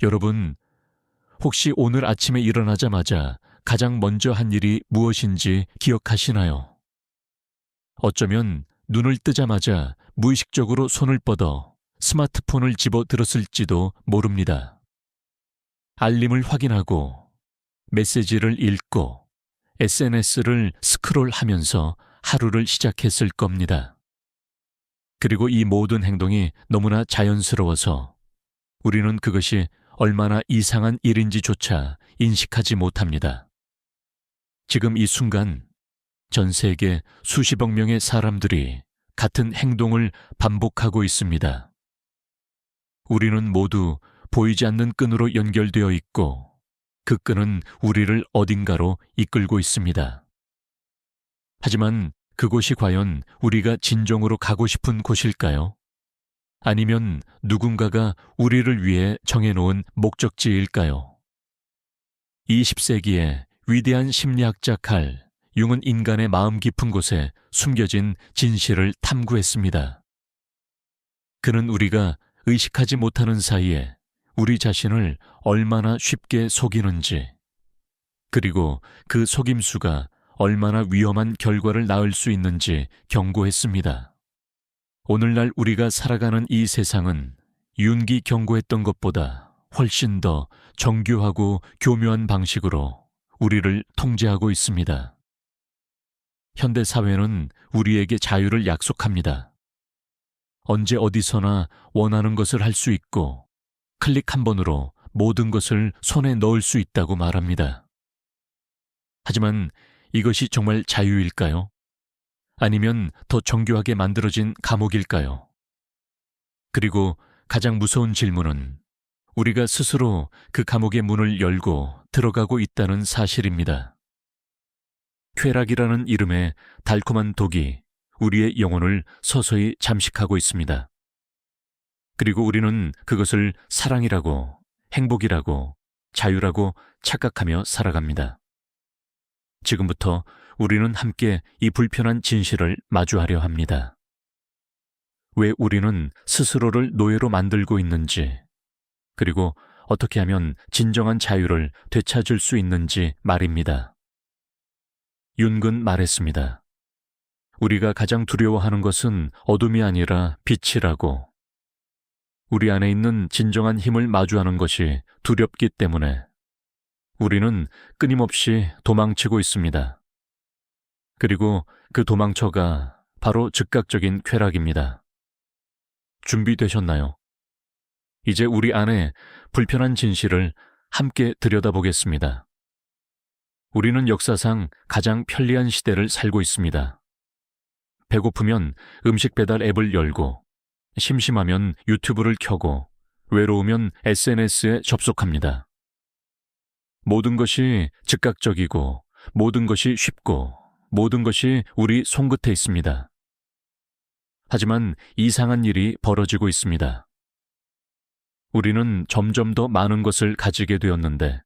여러분, 혹시 오늘 아침에 일어나자마자 가장 먼저 한 일이 무엇인지 기억하시나요? 어쩌면 눈을 뜨자마자 무의식적으로 손을 뻗어 스마트폰을 집어 들었을지도 모릅니다. 알림을 확인하고 메시지를 읽고 SNS를 스크롤하면서 하루를 시작했을 겁니다. 그리고 이 모든 행동이 너무나 자연스러워서 우리는 그것이 얼마나 이상한 일인지조차 인식하지 못합니다. 지금 이 순간 전 세계 수십억 명의 사람들이 같은 행동을 반복하고 있습니다. 우리는 모두 보이지 않는 끈으로 연결되어 있고 그 끈은 우리를 어딘가로 이끌고 있습니다. 하지만 그곳이 과연 우리가 진정으로 가고 싶은 곳일까요? 아니면 누군가가 우리를 위해 정해놓은 목적지일까요? 20세기의 위대한 심리학자 칼 융은 인간의 마음 깊은 곳에 숨겨진 진실을 탐구했습니다. 그는 우리가 의식하지 못하는 사이에 우리 자신을 얼마나 쉽게 속이는지, 그리고 그 속임수가 얼마나 위험한 결과를 낳을 수 있는지 경고했습니다. 오늘날 우리가 살아가는 이 세상은 윤기 경고했던 것보다 훨씬 더 정교하고 교묘한 방식으로 우리를 통제하고 있습니다. 현대 사회는 우리에게 자유를 약속합니다. 언제 어디서나 원하는 것을 할 수 있고 클릭 한 번으로 모든 것을 손에 넣을 수 있다고 말합니다. 하지만 이것이 정말 자유일까요? 아니면 더 정교하게 만들어진 감옥일까요? 그리고 가장 무서운 질문은 우리가 스스로 그 감옥의 문을 열고 들어가고 있다는 사실입니다. 쾌락이라는 이름의 달콤한 독이 우리의 영혼을 서서히 잠식하고 있습니다. 그리고 우리는 그것을 사랑이라고, 행복이라고, 자유라고 착각하며 살아갑니다. 지금부터 우리는 함께 이 불편한 진실을 마주하려 합니다. 왜 우리는 스스로를 노예로 만들고 있는지, 그리고 어떻게 하면 진정한 자유를 되찾을 수 있는지 말입니다. 윤근 말했습니다. 우리가 가장 두려워하는 것은 어둠이 아니라 빛이라고. 우리 안에 있는 진정한 힘을 마주하는 것이 두렵기 때문에 우리는 끊임없이 도망치고 있습니다. 그리고 그 도망쳐가 바로 즉각적인 쾌락입니다. 준비되셨나요? 이제 우리 안에 불편한 진실을 함께 들여다보겠습니다. 우리는 역사상 가장 편리한 시대를 살고 있습니다. 배고프면 음식 배달 앱을 열고, 심심하면 유튜브를 켜고, 외로우면 SNS에 접속합니다. 모든 것이 즉각적이고, 모든 것이 쉽고, 모든 것이 우리 손끝에 있습니다. 하지만 이상한 일이 벌어지고 있습니다. 우리는 점점 더 많은 것을 가지게 되었는데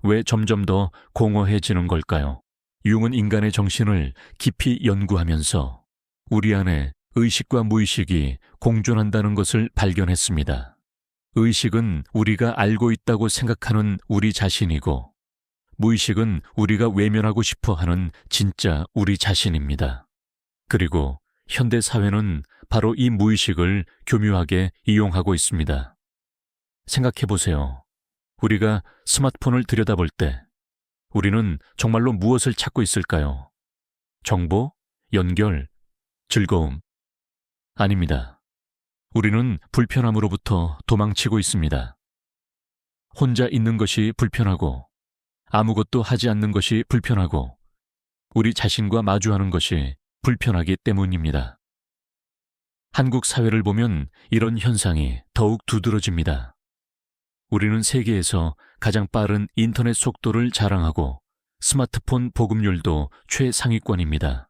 왜 점점 더 공허해지는 걸까요? 융은 인간의 정신을 깊이 연구하면서 우리 안에 의식과 무의식이 공존한다는 것을 발견했습니다. 의식은 우리가 알고 있다고 생각하는 우리 자신이고 무의식은 우리가 외면하고 싶어 하는 진짜 우리 자신입니다. 그리고 현대 사회는 바로 이 무의식을 교묘하게 이용하고 있습니다. 생각해 보세요. 우리가 스마트폰을 들여다볼 때 우리는 정말로 무엇을 찾고 있을까요? 정보, 연결, 즐거움? 아닙니다. 우리는 불편함으로부터 도망치고 있습니다. 혼자 있는 것이 불편하고 아무것도 하지 않는 것이 불편하고 우리 자신과 마주하는 것이 불편하기 때문입니다. 한국 사회를 보면 이런 현상이 더욱 두드러집니다. 우리는 세계에서 가장 빠른 인터넷 속도를 자랑하고 스마트폰 보급률도 최상위권입니다.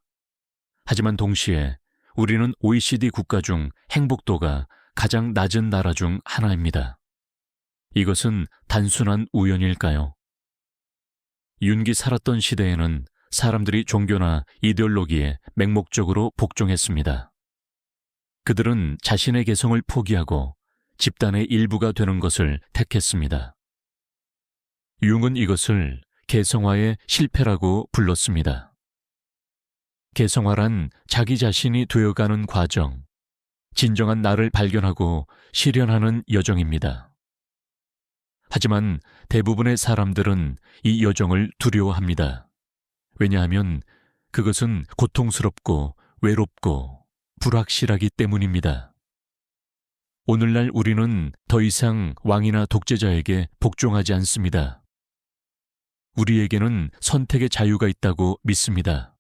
하지만 동시에 우리는 OECD 국가 중 행복도가 가장 낮은 나라 중 하나입니다. 이것은 단순한 우연일까요? 윤기 살았던 시대에는 사람들이 종교나 이데올로기에 맹목적으로 복종했습니다. 그들은 자신의 개성을 포기하고 집단의 일부가 되는 것을 택했습니다. 융은 이것을 개성화의 실패라고 불렀습니다. 개성화란 자기 자신이 되어가는 과정, 진정한 나를 발견하고 실현하는 여정입니다. 하지만 대부분의 사람들은 이 여정을 두려워합니다. 왜냐하면 그것은 고통스럽고 외롭고 불확실하기 때문입니다. 오늘날 우리는 더 이상 왕이나 독재자에게 복종하지 않습니다. 우리에게는 선택의 자유가 있다고 믿습니다.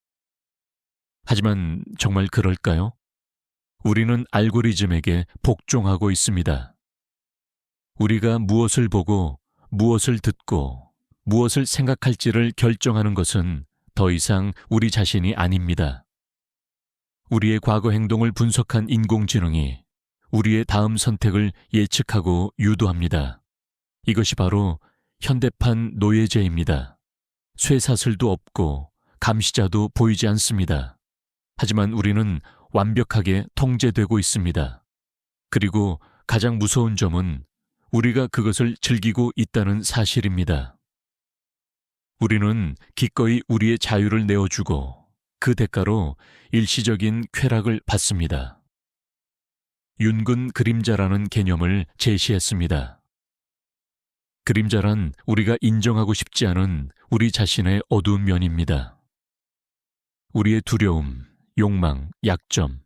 하지만 정말 그럴까요? 우리는 알고리즘에게 복종하고 있습니다. 우리가 무엇을 보고 무엇을 듣고 무엇을 생각할지를 결정하는 것은 더 이상 우리 자신이 아닙니다. 우리의 과거 행동을 분석한 인공지능이 우리의 다음 선택을 예측하고 유도합니다. 이것이 바로 현대판 노예제입니다. 쇠사슬도 없고 감시자도 보이지 않습니다. 하지만 우리는 완벽하게 통제되고 있습니다. 그리고 가장 무서운 점은 우리가 그것을 즐기고 있다는 사실입니다. 우리는 기꺼이 우리의 자유를 내어주고 그 대가로 일시적인 쾌락을 받습니다. 윤근 그림자라는 개념을 제시했습니다. 그림자란 우리가 인정하고 싶지 않은 우리 자신의 어두운 면입니다. 우리의 두려움, 욕망, 약점,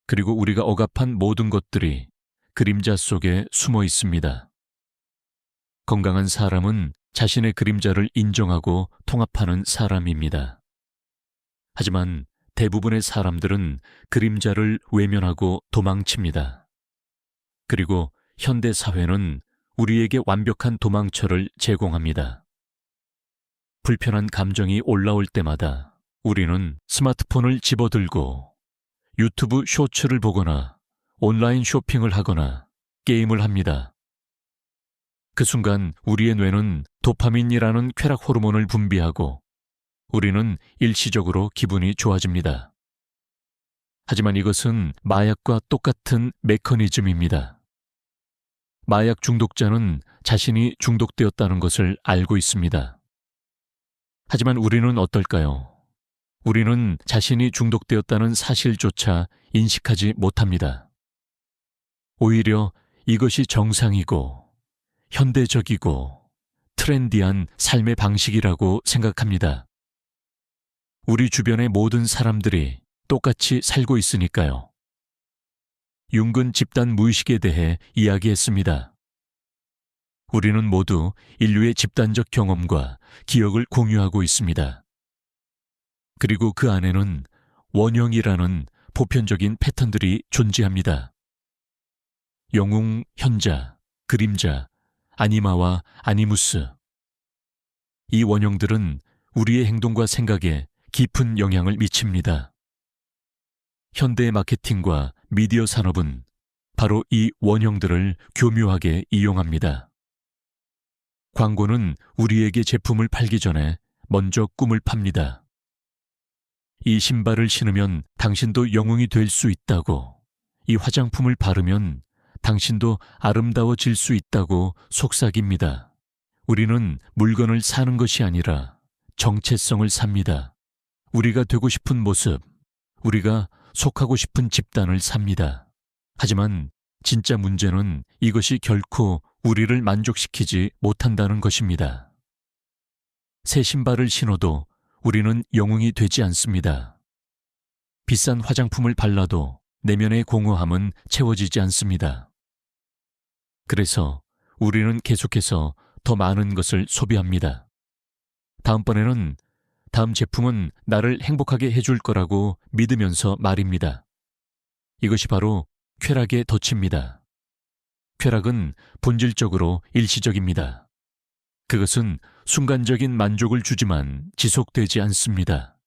그리고 우리가 억압한 모든 것들이 그림자 속에 숨어 있습니다. 건강한 사람은 자신의 그림자를 인정하고 통합하는 사람입니다. 하지만 대부분의 사람들은 그림자를 외면하고 도망칩니다. 그리고 현대 사회는 우리에게 완벽한 도망처를 제공합니다. 불편한 감정이 올라올 때마다 우리는 스마트폰을 집어들고 유튜브 쇼츠를 보거나 온라인 쇼핑을 하거나 게임을 합니다. 그 순간 우리의 뇌는 도파민이라는 쾌락 호르몬을 분비하고 우리는 일시적으로 기분이 좋아집니다. 하지만 이것은 마약과 똑같은 메커니즘입니다. 마약 중독자는 자신이 중독되었다는 것을 알고 있습니다. 하지만 우리는 어떨까요? 우리는 자신이 중독되었다는 사실조차 인식하지 못합니다. 오히려 이것이 정상이고 현대적이고 트렌디한 삶의 방식이라고 생각합니다. 우리 주변의 모든 사람들이 똑같이 살고 있으니까요. 융근 집단 무의식에 대해 이야기했습니다. 우리는 모두 인류의 집단적 경험과 기억을 공유하고 있습니다. 그리고 그 안에는 원형이라는 보편적인 패턴들이 존재합니다. 영웅, 현자, 그림자, 아니마와 아니무스. 이 원형들은 우리의 행동과 생각에 깊은 영향을 미칩니다. 현대 마케팅과 미디어 산업은 바로 이 원형들을 교묘하게 이용합니다. 광고는 우리에게 제품을 팔기 전에 먼저 꿈을 팝니다. 이 신발을 신으면 당신도 영웅이 될 수 있다고, 이 화장품을 바르면 당신도 아름다워질 수 있다고 속삭입니다. 우리는 물건을 사는 것이 아니라 정체성을 삽니다. 우리가 되고 싶은 모습, 우리가 속하고 싶은 집단을 삽니다. 하지만 진짜 문제는 이것이 결코 우리를 만족시키지 못한다는 것입니다. 새 신발을 신어도 우리는 영웅이 되지 않습니다. 비싼 화장품을 발라도 내면의 공허함은 채워지지 않습니다. 그래서 우리는 계속해서 더 많은 것을 소비합니다. 다음번에는 다음 제품은 나를 행복하게 해줄 거라고 믿으면서 말입니다. 이것이 바로 쾌락의 덫입니다. 쾌락은 본질적으로 일시적입니다. 그것은 순간적인 만족을 주지만 지속되지 않습니다.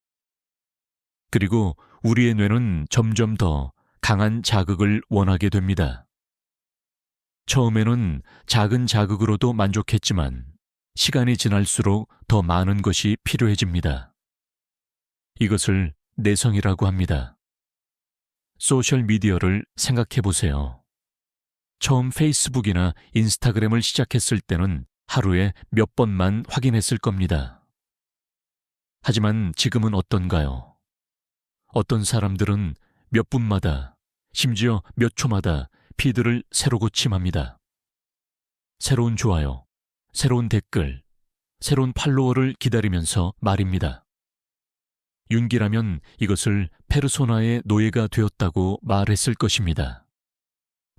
그리고 우리의 뇌는 점점 더 강한 자극을 원하게 됩니다. 처음에는 작은 자극으로도 만족했지만 시간이 지날수록 더 많은 것이 필요해집니다. 이것을 내성이라고 합니다. 소셜미디어를 생각해 보세요. 처음 페이스북이나 인스타그램을 시작했을 때는 하루에 몇 번만 확인했을 겁니다. 하지만 지금은 어떤가요? 어떤 사람들은 몇 분마다, 심지어 몇 초마다 피드를 새로 고침합니다. 새로운 좋아요, 새로운 댓글, 새로운 팔로워를 기다리면서 말입니다. 윤기라면 이것을 페르소나의 노예가 되었다고 말했을 것입니다.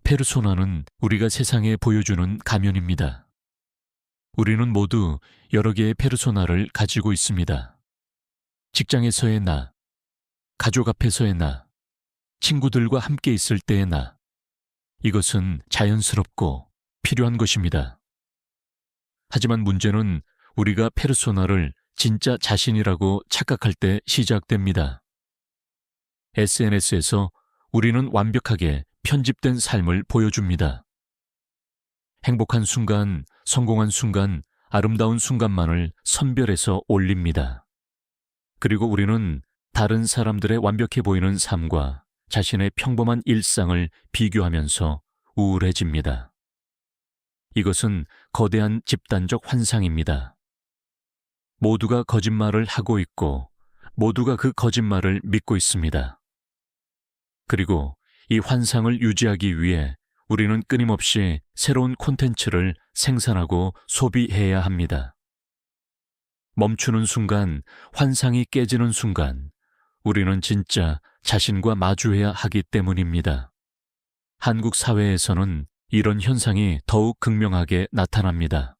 페르소나는 우리가 세상에 보여주는 가면입니다. 우리는 모두 여러 개의 페르소나를 가지고 있습니다. 직장에서의 나, 가족 앞에서의 나, 친구들과 함께 있을 때의 나. 이것은 자연스럽고 필요한 것입니다. 하지만 문제는 우리가 페르소나를 진짜 자신이라고 착각할 때 시작됩니다. SNS에서 우리는 완벽하게 편집된 삶을 보여줍니다. 행복한 순간, 성공한 순간, 아름다운 순간만을 선별해서 올립니다. 그리고 우리는 다른 사람들의 완벽해 보이는 삶과 자신의 평범한 일상을 비교하면서 우울해집니다. 이것은 거대한 집단적 환상입니다. 모두가 거짓말을 하고 있고 모두가 그 거짓말을 믿고 있습니다. 그리고 이 환상을 유지하기 위해 우리는 끊임없이 새로운 콘텐츠를 생산하고 소비해야 합니다. 멈추는 순간, 환상이 깨지는 순간, 우리는 진짜 자신과 마주해야 하기 때문입니다. 한국 사회에서는 이런 현상이 더욱 극명하게 나타납니다.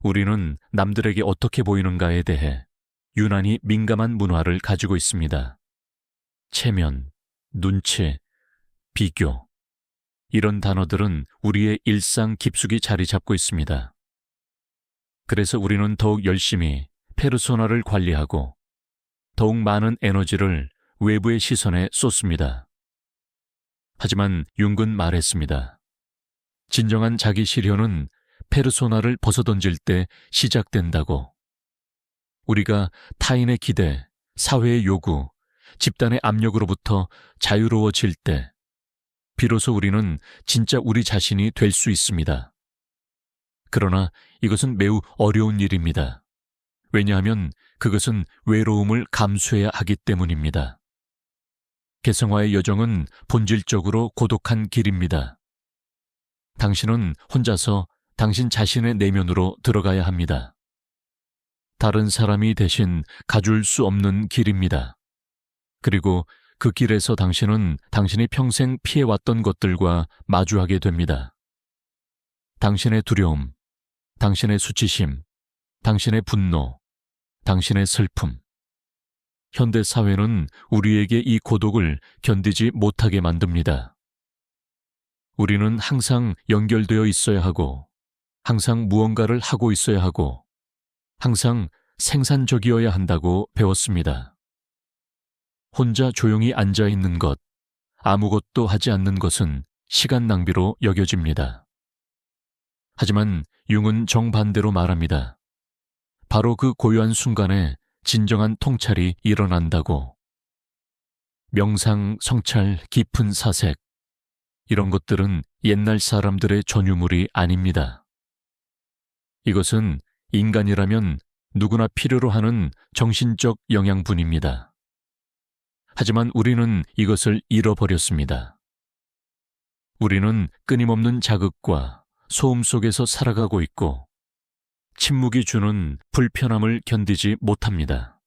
우리는 남들에게 어떻게 보이는가에 대해 유난히 민감한 문화를 가지고 있습니다. 체면, 눈치, 비교. 이런 단어들은 우리의 일상 깊숙이 자리 잡고 있습니다. 그래서 우리는 더욱 열심히 페르소나를 관리하고 더욱 많은 에너지를 외부의 시선에 쏟습니다. 하지만 융은 말했습니다. 진정한 자기 실현은 페르소나를 벗어던질 때 시작된다고. 우리가 타인의 기대, 사회의 요구, 집단의 압력으로부터 자유로워질 때 비로소 우리는 진짜 우리 자신이 될 수 있습니다. 그러나 이것은 매우 어려운 일입니다. 왜냐하면 그것은 외로움을 감수해야 하기 때문입니다. 개성화의 여정은 본질적으로 고독한 길입니다. 당신은 혼자서 당신 자신의 내면으로 들어가야 합니다. 다른 사람이 대신 가줄 수 없는 길입니다. 그리고 그 길에서 당신은 당신이 평생 피해왔던 것들과 마주하게 됩니다. 당신의 두려움, 당신의 수치심, 당신의 분노, 당신의 슬픔. 현대 사회는 우리에게 이 고독을 견디지 못하게 만듭니다. 우리는 항상 연결되어 있어야 하고, 항상 무언가를 하고 있어야 하고, 항상 생산적이어야 한다고 배웠습니다. 혼자 조용히 앉아 있는 것, 아무것도 하지 않는 것은 시간 낭비로 여겨집니다. 하지만 융은 정반대로 말합니다. 바로 그 고요한 순간에 진정한 통찰이 일어난다고. 명상, 성찰, 깊은 사색, 이런 것들은 옛날 사람들의 전유물이 아닙니다. 이것은 인간이라면 누구나 필요로 하는 정신적 영양분입니다. 하지만 우리는 이것을 잃어버렸습니다. 우리는 끊임없는 자극과 소음 속에서 살아가고 있고 침묵이 주는 불편함을 견디지 못합니다.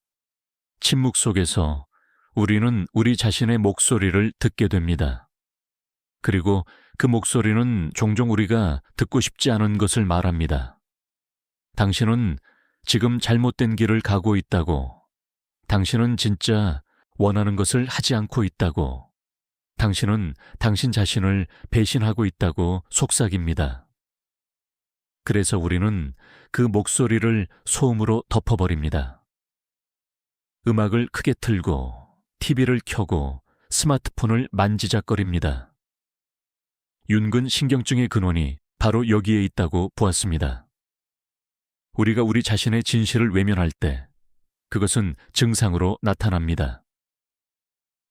침묵 속에서 우리는 우리 자신의 목소리를 듣게 됩니다. 그리고 그 목소리는 종종 우리가 듣고 싶지 않은 것을 말합니다. 당신은 지금 잘못된 길을 가고 있다고. 당신은 진짜 원하는 것을 하지 않고 있다고. 당신은 당신 자신을 배신하고 있다고 속삭입니다. 그래서 우리는 그 목소리를 소음으로 덮어버립니다. 음악을 크게 틀고 TV를 켜고 스마트폰을 만지작거립니다. 윤근 신경증의 근원이 바로 여기에 있다고 보았습니다. 우리가 우리 자신의 진실을 외면할 때 그것은 증상으로 나타납니다.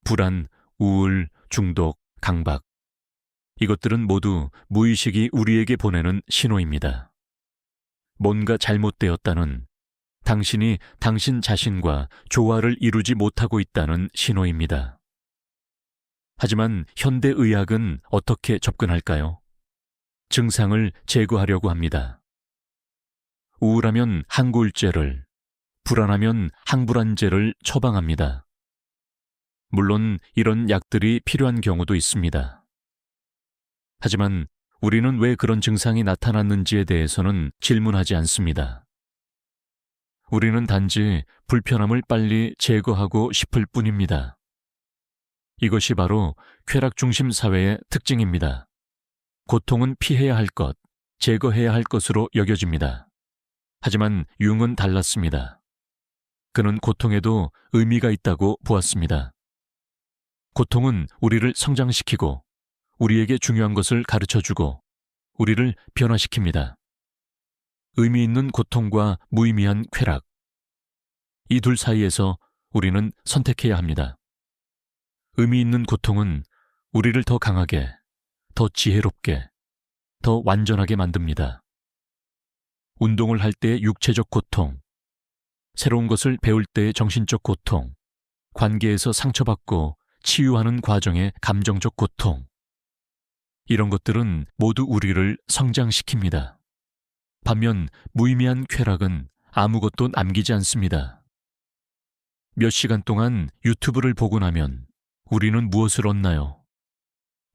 불안, 우울, 중독, 강박. 이것들은 모두 무의식이 우리에게 보내는 신호입니다. 뭔가 잘못되었다는, 당신이 당신 자신과 조화를 이루지 못하고 있다는 신호입니다. 하지만 현대의학은 어떻게 접근할까요? 증상을 제거하려고 합니다. 우울하면 항고울제를, 불안하면 항불안제를 처방합니다. 물론 이런 약들이 필요한 경우도 있습니다. 하지만 우리는 왜 그런 증상이 나타났는지에 대해서는 질문하지 않습니다. 우리는 단지 불편함을 빨리 제거하고 싶을 뿐입니다. 이것이 바로 쾌락중심 사회의 특징입니다. 고통은 피해야 할 것, 제거해야 할 것으로 여겨집니다. 하지만 융은 달랐습니다. 그는 고통에도 의미가 있다고 보았습니다. 고통은 우리를 성장시키고 우리에게 중요한 것을 가르쳐주고 우리를 변화시킵니다. 의미 있는 고통과 무의미한 쾌락. 이 둘 사이에서 우리는 선택해야 합니다. 의미 있는 고통은 우리를 더 강하게, 더 지혜롭게, 더 완전하게 만듭니다. 운동을 할 때의 육체적 고통, 새로운 것을 배울 때의 정신적 고통, 관계에서 상처받고 치유하는 과정의 감정적 고통. 이런 것들은 모두 우리를 성장시킵니다. 반면 무의미한 쾌락은 아무것도 남기지 않습니다. 몇 시간 동안 유튜브를 보고 나면 우리는 무엇을 얻나요?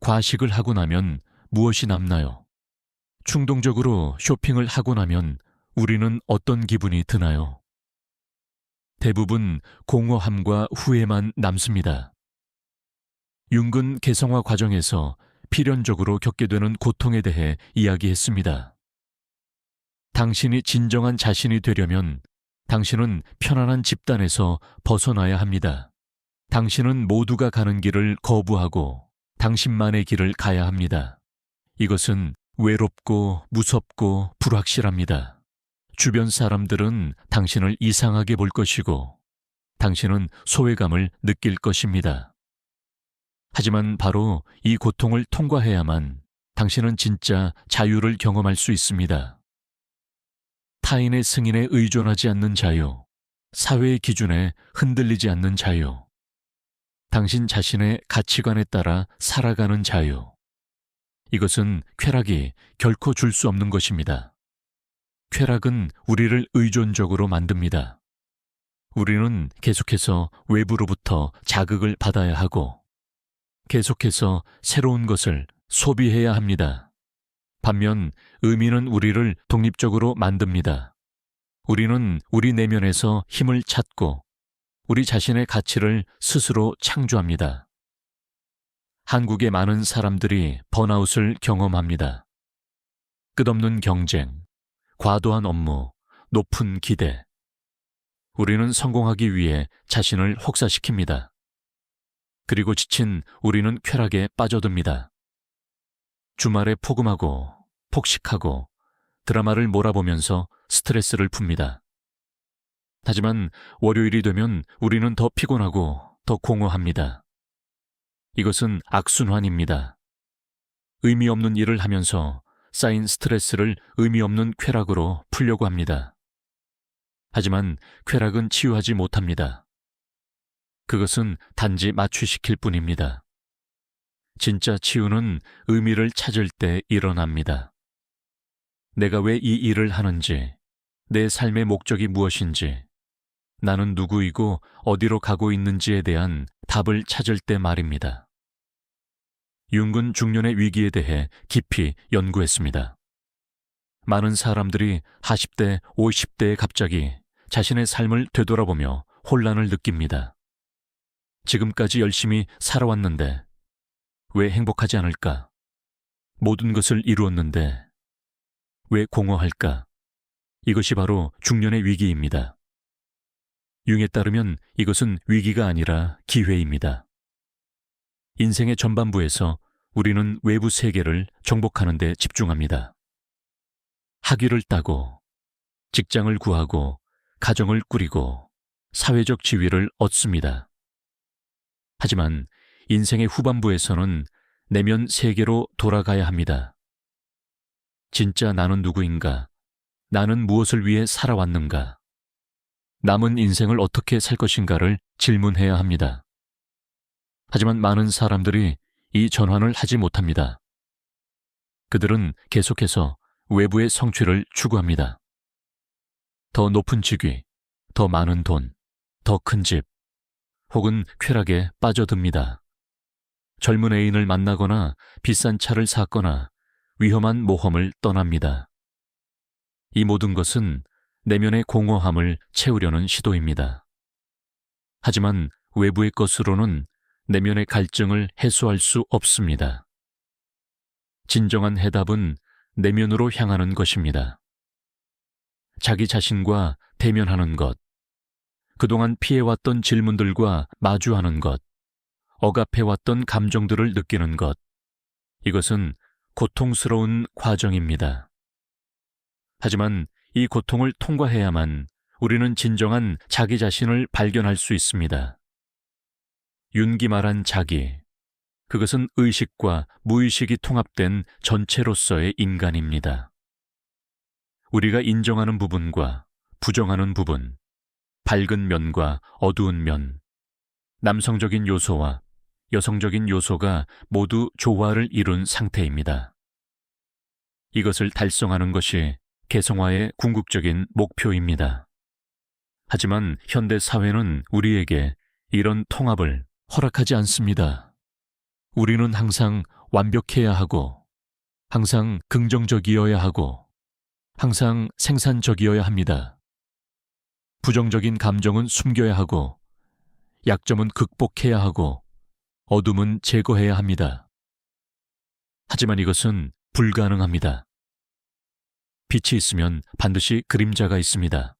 과식을 하고 나면 무엇이 남나요? 충동적으로 쇼핑을 하고 나면 우리는 어떤 기분이 드나요? 대부분 공허함과 후회만 남습니다. 융근 개성화 과정에서 필연적으로 겪게 되는 고통에 대해 이야기했습니다. 당신이 진정한 자신이 되려면 당신은 편안한 집단에서 벗어나야 합니다. 당신은 모두가 가는 길을 거부하고 당신만의 길을 가야 합니다. 이것은 외롭고 무섭고 불확실합니다. 주변 사람들은 당신을 이상하게 볼 것이고 당신은 소외감을 느낄 것입니다. 하지만 바로 이 고통을 통과해야만 당신은 진짜 자유를 경험할 수 있습니다. 타인의 승인에 의존하지 않는 자유, 사회의 기준에 흔들리지 않는 자유, 당신 자신의 가치관에 따라 살아가는 자유. 이것은 쾌락이 결코 줄 수 없는 것입니다. 쾌락은 우리를 의존적으로 만듭니다. 우리는 계속해서 외부로부터 자극을 받아야 하고 계속해서 새로운 것을 소비해야 합니다. 반면 의미는 우리를 독립적으로 만듭니다. 우리는 우리 내면에서 힘을 찾고 우리 자신의 가치를 스스로 창조합니다. 한국의 많은 사람들이 번아웃을 경험합니다. 끝없는 경쟁, 과도한 업무, 높은 기대. 우리는 성공하기 위해 자신을 혹사시킵니다. 그리고 지친 우리는 쾌락에 빠져듭니다. 주말에 포금하고 폭식하고 드라마를 몰아보면서 스트레스를 풉니다. 하지만 월요일이 되면 우리는 더 피곤하고 더 공허합니다. 이것은 악순환입니다. 의미 없는 일을 하면서 쌓인 스트레스를 의미 없는 쾌락으로 풀려고 합니다. 하지만 쾌락은 치유하지 못합니다. 그것은 단지 마취시킬 뿐입니다. 진짜 치유는 의미를 찾을 때 일어납니다. 내가 왜 이 일을 하는지, 내 삶의 목적이 무엇인지, 나는 누구이고 어디로 가고 있는지에 대한 답을 찾을 때 말입니다. 융은 중년의 위기에 대해 깊이 연구했습니다. 많은 사람들이 40대, 50대에 갑자기 자신의 삶을 되돌아보며 혼란을 느낍니다. 지금까지 열심히 살아왔는데 왜 행복하지 않을까? 모든 것을 이루었는데 왜 공허할까? 이것이 바로 중년의 위기입니다. 융에 따르면 이것은 위기가 아니라 기회입니다. 인생의 전반부에서 우리는 외부 세계를 정복하는 데 집중합니다. 학위를 따고, 직장을 구하고, 가정을 꾸리고, 사회적 지위를 얻습니다. 하지만 인생의 후반부에서는 내면 세계로 돌아가야 합니다. 진짜 나는 누구인가? 나는 무엇을 위해 살아왔는가? 남은 인생을 어떻게 살 것인가를 질문해야 합니다. 하지만 많은 사람들이 이 전환을 하지 못합니다. 그들은 계속해서 외부의 성취를 추구합니다. 더 높은 직위, 더 많은 돈, 더 큰 집, 혹은 쾌락에 빠져듭니다. 젊은 애인을 만나거나 비싼 차를 샀거나 위험한 모험을 떠납니다. 이 모든 것은 내면의 공허함을 채우려는 시도입니다. 하지만 외부의 것으로는 내면의 갈증을 해소할 수 없습니다. 진정한 해답은 내면으로 향하는 것입니다. 자기 자신과 대면하는 것, 그동안 피해왔던 질문들과 마주하는 것, 억압해왔던 감정들을 느끼는 것, 이것은 고통스러운 과정입니다. 하지만 이 고통을 통과해야만 우리는 진정한 자기 자신을 발견할 수 있습니다. 윤기 말한 자기, 그것은 의식과 무의식이 통합된 전체로서의 인간입니다. 우리가 인정하는 부분과 부정하는 부분, 밝은 면과 어두운 면, 남성적인 요소와 여성적인 요소가 모두 조화를 이룬 상태입니다. 이것을 달성하는 것이 개성화의 궁극적인 목표입니다. 하지만 현대 사회는 우리에게 이런 통합을 허락하지 않습니다. 우리는 항상 완벽해야 하고, 항상 긍정적이어야 하고, 항상 생산적이어야 합니다. 부정적인 감정은 숨겨야 하고, 약점은 극복해야 하고, 어둠은 제거해야 합니다. 하지만 이것은 불가능합니다. 빛이 있으면 반드시 그림자가 있습니다.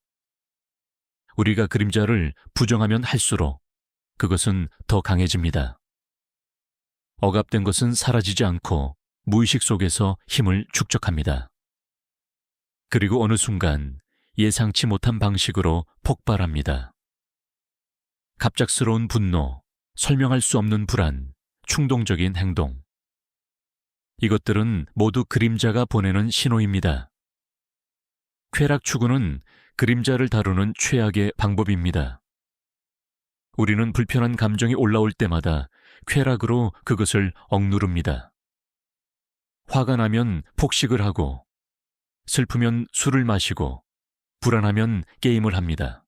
우리가 그림자를 부정하면 할수록 그것은 더 강해집니다. 억압된 것은 사라지지 않고 무의식 속에서 힘을 축적합니다. 그리고 어느 순간 예상치 못한 방식으로 폭발합니다. 갑작스러운 분노, 설명할 수 없는 불안, 충동적인 행동. 이것들은 모두 그림자가 보내는 신호입니다. 쾌락 추구는 그림자를 다루는 최악의 방법입니다. 우리는 불편한 감정이 올라올 때마다 쾌락으로 그것을 억누릅니다. 화가 나면 폭식을 하고, 슬프면 술을 마시고, 불안하면 게임을 합니다.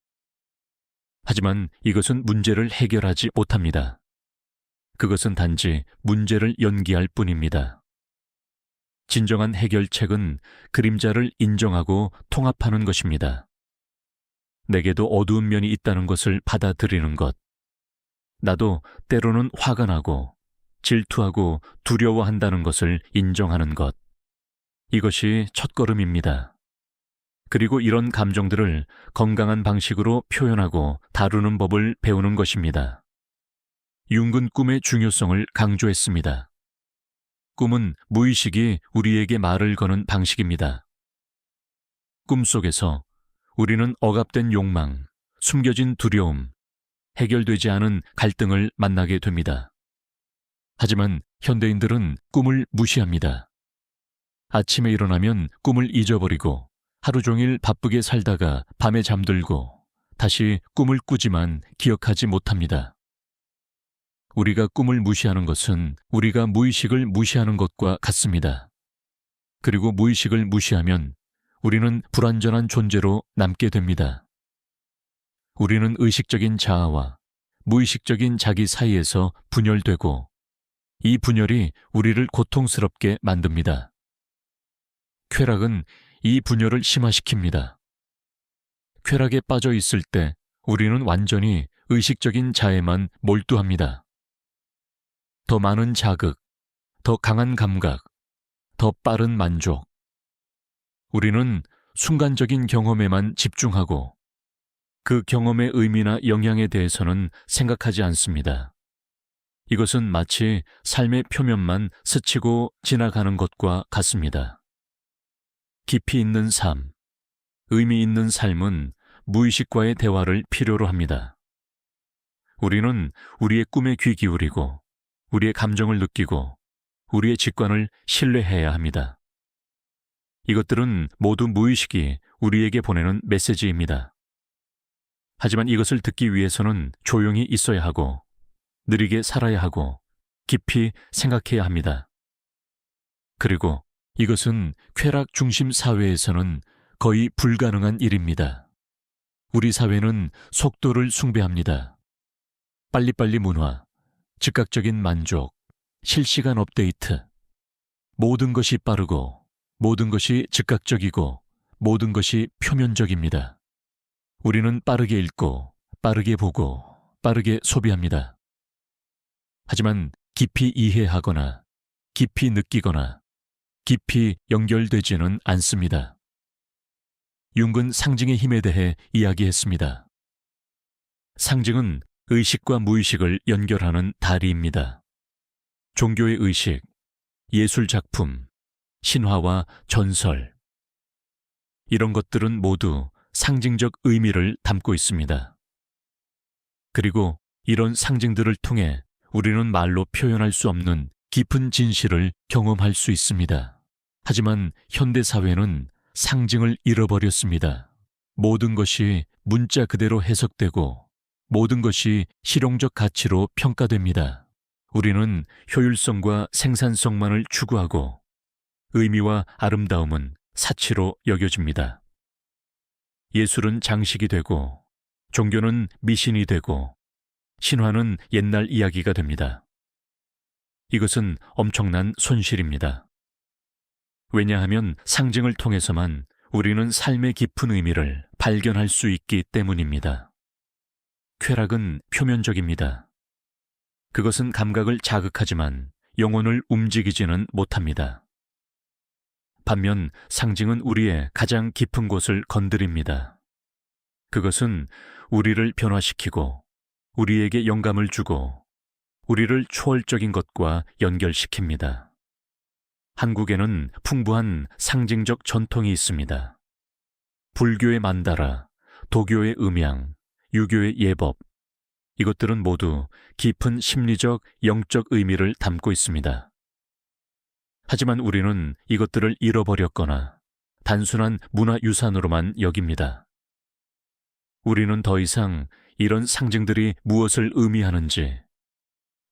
하지만 이것은 문제를 해결하지 못합니다. 그것은 단지 문제를 연기할 뿐입니다. 진정한 해결책은 그림자를 인정하고 통합하는 것입니다. 내게도 어두운 면이 있다는 것을 받아들이는 것. 나도 때로는 화가 나고 질투하고 두려워한다는 것을 인정하는 것. 이것이 첫걸음입니다. 그리고 이런 감정들을 건강한 방식으로 표현하고 다루는 법을 배우는 것입니다. 융은 꿈의 중요성을 강조했습니다. 꿈은 무의식이 우리에게 말을 거는 방식입니다. 꿈속에서 우리는 억압된 욕망, 숨겨진 두려움, 해결되지 않은 갈등을 만나게 됩니다. 하지만 현대인들은 꿈을 무시합니다. 아침에 일어나면 꿈을 잊어버리고 하루 종일 바쁘게 살다가 밤에 잠들고 다시 꿈을 꾸지만 기억하지 못합니다. 우리가 꿈을 무시하는 것은 우리가 무의식을 무시하는 것과 같습니다. 그리고 무의식을 무시하면 우리는 불완전한 존재로 남게 됩니다. 우리는 의식적인 자아와 무의식적인 자기 사이에서 분열되고 이 분열이 우리를 고통스럽게 만듭니다. 쾌락은 이 분열을 심화시킵니다. 쾌락에 빠져 있을 때 우리는 완전히 의식적인 자에만 몰두합니다. 더 많은 자극, 더 강한 감각, 더 빠른 만족. 우리는 순간적인 경험에만 집중하고 그 경험의 의미나 영향에 대해서는 생각하지 않습니다. 이것은 마치 삶의 표면만 스치고 지나가는 것과 같습니다. 깊이 있는 삶, 의미 있는 삶은 무의식과의 대화를 필요로 합니다. 우리는 우리의 꿈에 귀 기울이고 우리의 감정을 느끼고 우리의 직관을 신뢰해야 합니다. 이것들은 모두 무의식이 우리에게 보내는 메시지입니다. 하지만 이것을 듣기 위해서는 조용히 있어야 하고, 느리게 살아야 하고, 깊이 생각해야 합니다. 그리고 이것은 쾌락 중심 사회에서는 거의 불가능한 일입니다. 우리 사회는 속도를 숭배합니다. 빨리빨리 문화, 즉각적인 만족, 실시간 업데이트. 모든 것이 빠르고, 모든 것이 즉각적이고, 모든 것이 표면적입니다. 우리는 빠르게 읽고, 빠르게 보고, 빠르게 소비합니다. 하지만 깊이 이해하거나, 깊이 느끼거나, 깊이 연결되지는 않습니다. 융은 상징의 힘에 대해 이야기했습니다. 상징은 의식과 무의식을 연결하는 다리입니다. 종교의 의식, 예술 작품, 신화와 전설. 이런 것들은 모두 상징적 의미를 담고 있습니다. 그리고 이런 상징들을 통해 우리는 말로 표현할 수 없는 깊은 진실을 경험할 수 있습니다. 하지만 현대 사회는 상징을 잃어버렸습니다. 모든 것이 문자 그대로 해석되고 모든 것이 실용적 가치로 평가됩니다. 우리는 효율성과 생산성만을 추구하고 의미와 아름다움은 사치로 여겨집니다. 예술은 장식이 되고 종교는 미신이 되고 신화는 옛날 이야기가 됩니다. 이것은 엄청난 손실입니다. 왜냐하면 상징을 통해서만 우리는 삶의 깊은 의미를 발견할 수 있기 때문입니다. 쾌락은 표면적입니다. 그것은 감각을 자극하지만 영혼을 움직이지는 못합니다. 반면 상징은 우리의 가장 깊은 곳을 건드립니다. 그것은 우리를 변화시키고 우리에게 영감을 주고 우리를 초월적인 것과 연결시킵니다. 한국에는 풍부한 상징적 전통이 있습니다. 불교의 만다라, 도교의 음양, 유교의 예법, 이것들은 모두 깊은 심리적, 영적 의미를 담고 있습니다. 하지만 우리는 이것들을 잃어버렸거나 단순한 문화유산으로만 여깁니다. 우리는 더 이상 이런 상징들이 무엇을 의미하는지,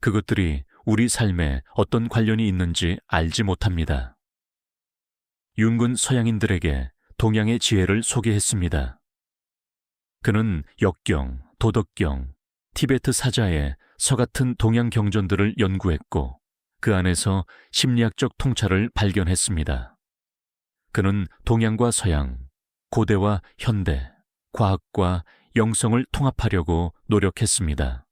그것들이 우리 삶에 어떤 관련이 있는지 알지 못합니다. 융은 서양인들에게 동양의 지혜를 소개했습니다. 그는 역경, 도덕경, 티베트 사자의 서같은 동양 경전들을 연구했고 그 안에서 심리학적 통찰을 발견했습니다. 그는 동양과 서양, 고대와 현대, 과학과 영성을 통합하려고 노력했습니다.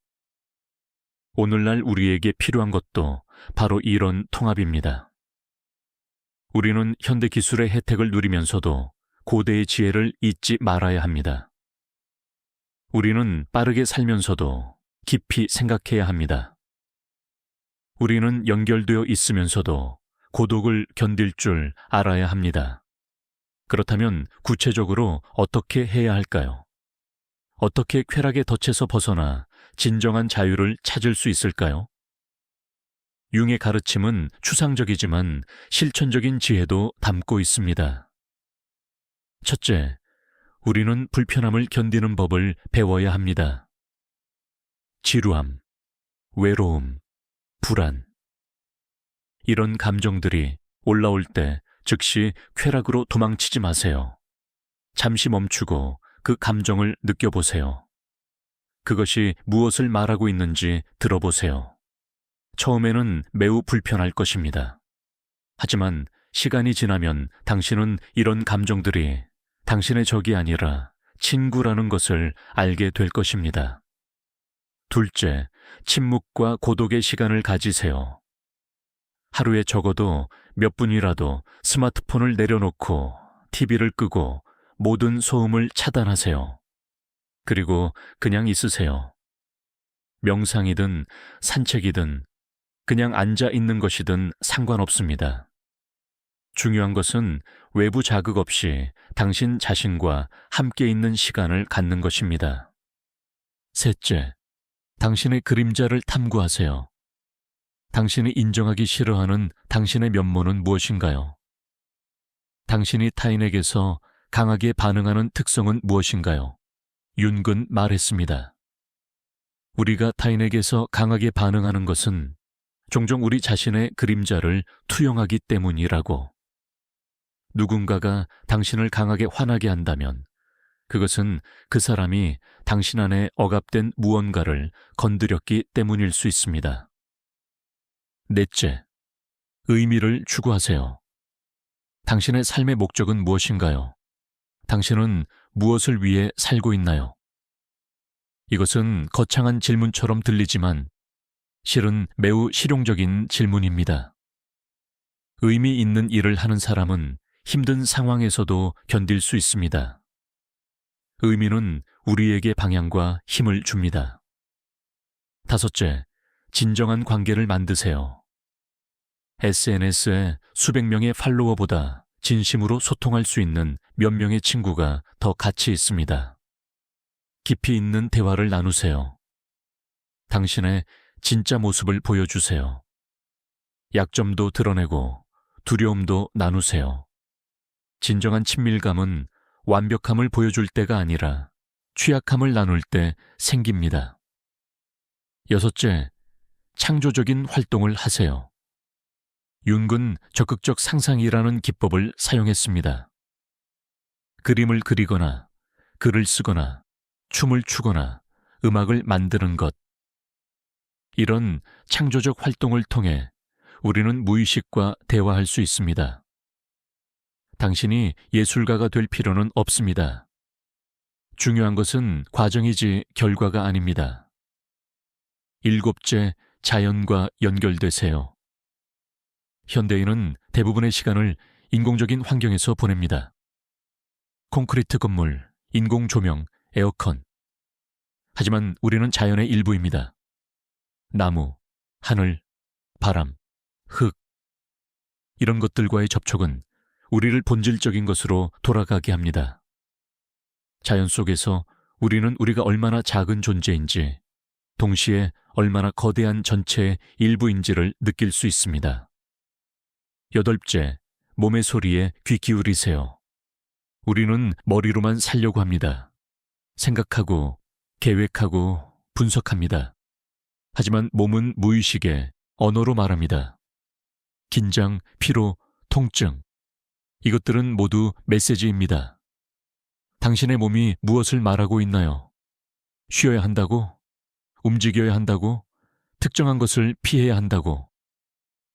오늘날 우리에게 필요한 것도 바로 이런 통합입니다. 우리는 현대 기술의 혜택을 누리면서도 고대의 지혜를 잊지 말아야 합니다. 우리는 빠르게 살면서도 깊이 생각해야 합니다. 우리는 연결되어 있으면서도 고독을 견딜 줄 알아야 합니다. 그렇다면 구체적으로 어떻게 해야 할까요? 어떻게 쾌락의 덫에서 벗어나 진정한 자유를 찾을 수 있을까요? 융의 가르침은 추상적이지만 실천적인 지혜도 담고 있습니다. 첫째, 우리는 불편함을 견디는 법을 배워야 합니다. 지루함, 외로움, 불안. 이런 감정들이 올라올 때 즉시 쾌락으로 도망치지 마세요. 잠시 멈추고 그 감정을 느껴보세요. 그것이 무엇을 말하고 있는지 들어보세요. 처음에는 매우 불편할 것입니다. 하지만 시간이 지나면 당신은 이런 감정들이 당신의 적이 아니라 친구라는 것을 알게 될 것입니다. 둘째, 침묵과 고독의 시간을 가지세요. 하루에 적어도 몇 분이라도 스마트폰을 내려놓고 TV를 끄고 모든 소음을 차단하세요. 그리고 그냥 있으세요. 명상이든 산책이든 그냥 앉아 있는 것이든 상관없습니다. 중요한 것은 외부 자극 없이 당신 자신과 함께 있는 시간을 갖는 것입니다. 셋째, 당신의 그림자를 탐구하세요. 당신이 인정하기 싫어하는 당신의 면모는 무엇인가요? 당신이 타인에게서 강하게 반응하는 특성은 무엇인가요? 윤근 말했습니다. 우리가 타인에게서 강하게 반응하는 것은 종종 우리 자신의 그림자를 투영하기 때문이라고. 누군가가 당신을 강하게 화나게 한다면 그것은 그 사람이 당신 안에 억압된 무언가를 건드렸기 때문일 수 있습니다. 넷째, 의미를 추구하세요. 당신의 삶의 목적은 무엇인가요? 당신은 무엇을 위해 살고 있나요? 이것은 거창한 질문처럼 들리지만 실은 매우 실용적인 질문입니다. 의미 있는 일을 하는 사람은 힘든 상황에서도 견딜 수 있습니다. 의미는 우리에게 방향과 힘을 줍니다. 다섯째, 진정한 관계를 만드세요. SNS에 수백 명의 팔로워보다 진심으로 소통할 수 있는 몇 명의 친구가 더 가치 있습니다. 깊이 있는 대화를 나누세요. 당신의 진짜 모습을 보여주세요. 약점도 드러내고 두려움도 나누세요. 진정한 친밀감은 완벽함을 보여줄 때가 아니라 취약함을 나눌 때 생깁니다. 여섯째, 창조적인 활동을 하세요. 윤근 적극적 상상이라는 기법을 사용했습니다. 그림을 그리거나 글을 쓰거나 춤을 추거나 음악을 만드는 것. 이런 창조적 활동을 통해 우리는 무의식과 대화할 수 있습니다. 당신이 예술가가 될 필요는 없습니다. 중요한 것은 과정이지 결과가 아닙니다. 일곱째, 자연과 연결되세요. 현대인은 대부분의 시간을 인공적인 환경에서 보냅니다. 콘크리트 건물, 인공 조명, 에어컨. 하지만 우리는 자연의 일부입니다. 나무, 하늘, 바람, 흙. 이런 것들과의 접촉은 우리를 본질적인 것으로 돌아가게 합니다. 자연 속에서 우리는 우리가 얼마나 작은 존재인지, 동시에 얼마나 거대한 전체의 일부인지를 느낄 수 있습니다. 여덟째, 몸의 소리에 귀 기울이세요. 우리는 머리로만 살려고 합니다. 생각하고, 계획하고, 분석합니다. 하지만 몸은 무의식에 언어로 말합니다. 긴장, 피로, 통증. 이것들은 모두 메시지입니다. 당신의 몸이 무엇을 말하고 있나요? 쉬어야 한다고? 움직여야 한다고? 특정한 것을 피해야 한다고?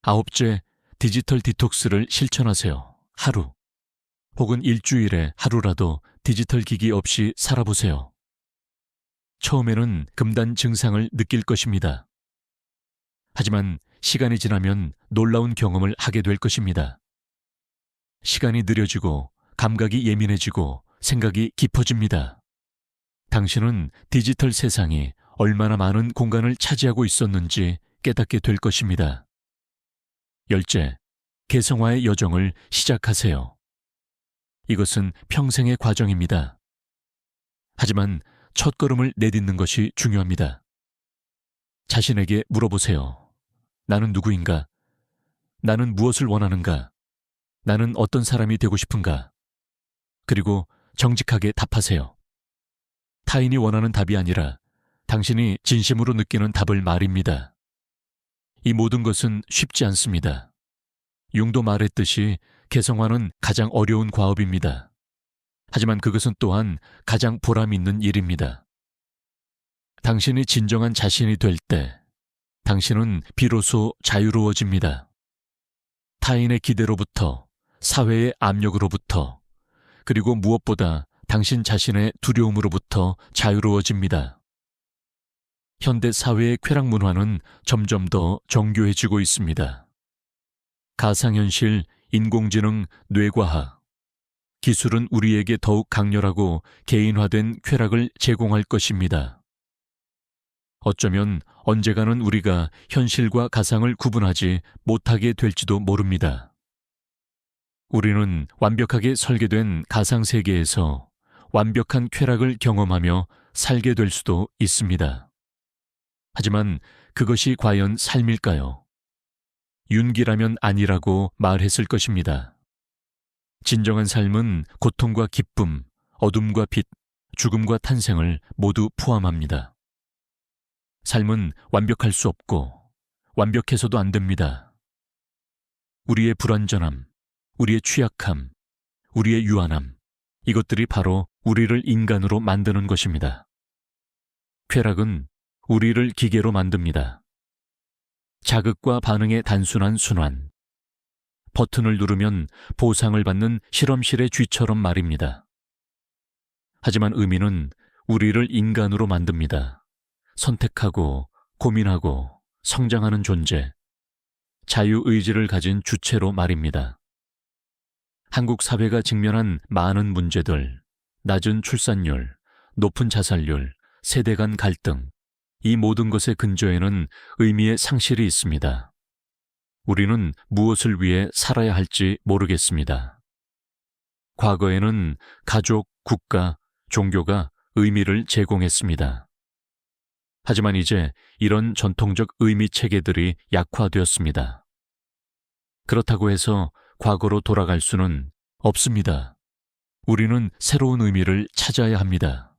아홉째, 디지털 디톡스를 실천하세요. 하루 혹은 일주일에 하루라도 디지털 기기 없이 살아보세요. 처음에는 금단 증상을 느낄 것입니다. 하지만 시간이 지나면 놀라운 경험을 하게 될 것입니다. 시간이 느려지고 감각이 예민해지고 생각이 깊어집니다. 당신은 디지털 세상이 얼마나 많은 공간을 차지하고 있었는지 깨닫게 될 것입니다. 열째, 개성화의 여정을 시작하세요. 이것은 평생의 과정입니다. 하지만 첫걸음을 내딛는 것이 중요합니다. 자신에게 물어보세요. 나는 누구인가? 나는 무엇을 원하는가? 나는 어떤 사람이 되고 싶은가? 그리고 정직하게 답하세요. 타인이 원하는 답이 아니라 당신이 진심으로 느끼는 답을 말입니다. 이 모든 것은 쉽지 않습니다. 융도 말했듯이 개성화는 가장 어려운 과업입니다. 하지만 그것은 또한 가장 보람 있는 일입니다. 당신이 진정한 자신이 될 때 당신은 비로소 자유로워집니다. 타인의 기대로부터, 사회의 압력으로부터, 그리고 무엇보다 당신 자신의 두려움으로부터 자유로워집니다. 현대 사회의 쾌락 문화는 점점 더 정교해지고 있습니다. 가상현실, 인공지능, 뇌과학, 기술은 우리에게 더욱 강렬하고 개인화된 쾌락을 제공할 것입니다. 어쩌면 언젠가는 우리가 현실과 가상을 구분하지 못하게 될지도 모릅니다. 우리는 완벽하게 설계된 가상세계에서 완벽한 쾌락을 경험하며 살게 될 수도 있습니다. 하지만 그것이 과연 삶일까요? 윤기라면 아니라고 말했을 것입니다. 진정한 삶은 고통과 기쁨, 어둠과 빛, 죽음과 탄생을 모두 포함합니다. 삶은 완벽할 수 없고 완벽해서도 안 됩니다. 우리의 불완전함, 우리의 취약함, 우리의 유한함, 이것들이 바로 우리를 인간으로 만드는 것입니다. 쾌락은 우리를 기계로 만듭니다. 자극과 반응의 단순한 순환. 버튼을 누르면 보상을 받는 실험실의 쥐처럼 말입니다. 하지만 의미는 우리를 인간으로 만듭니다. 선택하고, 고민하고, 성장하는 존재, 자유의지를 가진 주체로 말입니다. 한국 사회가 직면한 많은 문제들, 낮은 출산율, 높은 자살률, 세대 간 갈등, 이 모든 것의 근저에는 의미의 상실이 있습니다. 우리는 무엇을 위해 살아야 할지 모르겠습니다. 과거에는 가족, 국가, 종교가 의미를 제공했습니다. 하지만 이제 이런 전통적 의미 체계들이 약화되었습니다. 그렇다고 해서 과거로 돌아갈 수는 없습니다. 우리는 새로운 의미를 찾아야 합니다.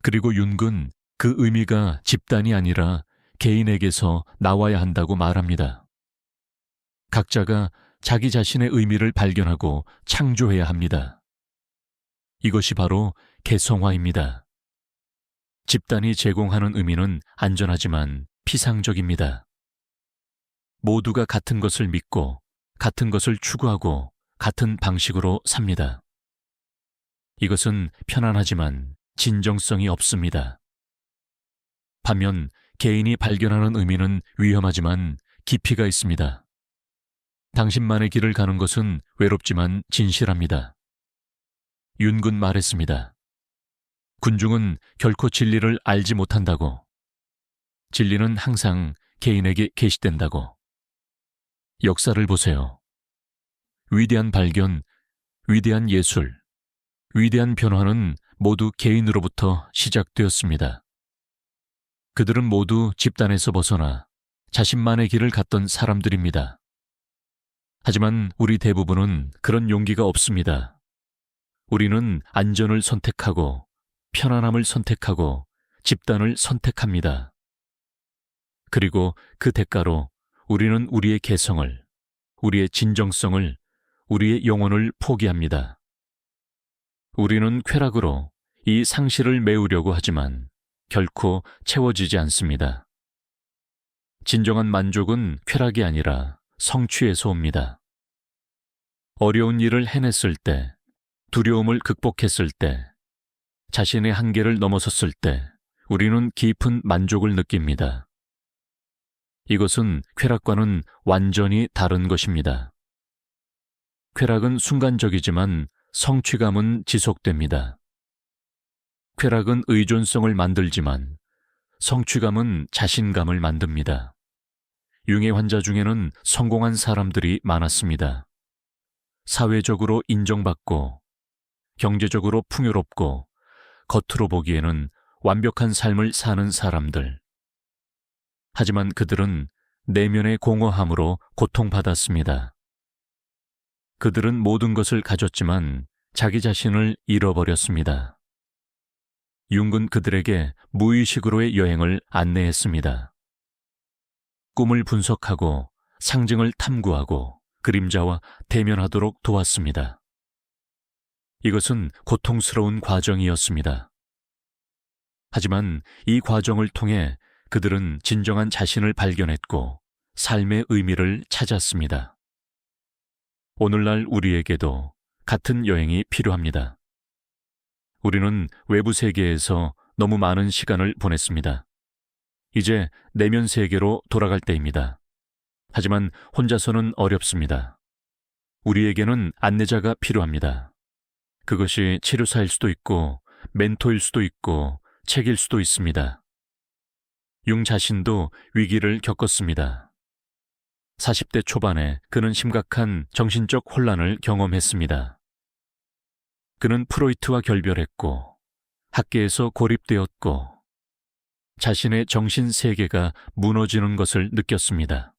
그리고 윤근 그 의미가 집단이 아니라 개인에게서 나와야 한다고 말합니다. 각자가 자기 자신의 의미를 발견하고 창조해야 합니다. 이것이 바로 개성화입니다. 집단이 제공하는 의미는 안전하지만 피상적입니다. 모두가 같은 것을 믿고 같은 것을 추구하고 같은 방식으로 삽니다. 이것은 편안하지만 진정성이 없습니다. 반면 개인이 발견하는 의미는 위험하지만 깊이가 있습니다. 당신만의 길을 가는 것은 외롭지만 진실합니다. 윤근 말했습니다. 군중은 결코 진리를 알지 못한다고. 진리는 항상 개인에게 계시된다고. 역사를 보세요. 위대한 발견, 위대한 예술, 위대한 변화는 모두 개인으로부터 시작되었습니다. 그들은 모두 집단에서 벗어나 자신만의 길을 갔던 사람들입니다. 하지만 우리 대부분은 그런 용기가 없습니다. 우리는 안전을 선택하고 편안함을 선택하고 집단을 선택합니다. 그리고 그 대가로 우리는 우리의 개성을, 우리의 진정성을, 우리의 영혼을 포기합니다. 우리는 쾌락으로 이 상실을 메우려고 하지만 결코 채워지지 않습니다. 진정한 만족은 쾌락이 아니라 성취에서 옵니다. 어려운 일을 해냈을 때, 두려움을 극복했을 때, 자신의 한계를 넘어섰을 때 우리는 깊은 만족을 느낍니다. 이것은 쾌락과는 완전히 다른 것입니다. 쾌락은 순간적이지만 성취감은 지속됩니다. 쾌락은 의존성을 만들지만 성취감은 자신감을 만듭니다. 융해 환자 중에는 성공한 사람들이 많았습니다. 사회적으로 인정받고 경제적으로 풍요롭고 겉으로 보기에는 완벽한 삶을 사는 사람들. 하지만 그들은 내면의 공허함으로 고통받았습니다. 그들은 모든 것을 가졌지만 자기 자신을 잃어버렸습니다. 융은 그들에게 무의식으로의 여행을 안내했습니다. 꿈을 분석하고 상징을 탐구하고 그림자와 대면하도록 도왔습니다. 이것은 고통스러운 과정이었습니다. 하지만 이 과정을 통해 그들은 진정한 자신을 발견했고 삶의 의미를 찾았습니다. 오늘날 우리에게도 같은 여행이 필요합니다. 우리는 외부 세계에서 너무 많은 시간을 보냈습니다. 이제 내면 세계로 돌아갈 때입니다. 하지만 혼자서는 어렵습니다. 우리에게는 안내자가 필요합니다. 그것이 치료사일 수도 있고 멘토일 수도 있고 책일 수도 있습니다. 융 자신도 위기를 겪었습니다. 40대 초반에 그는 심각한 정신적 혼란을 경험했습니다. 그는 프로이트와 결별했고 학계에서 고립되었고 자신의 정신 세계가 무너지는 것을 느꼈습니다.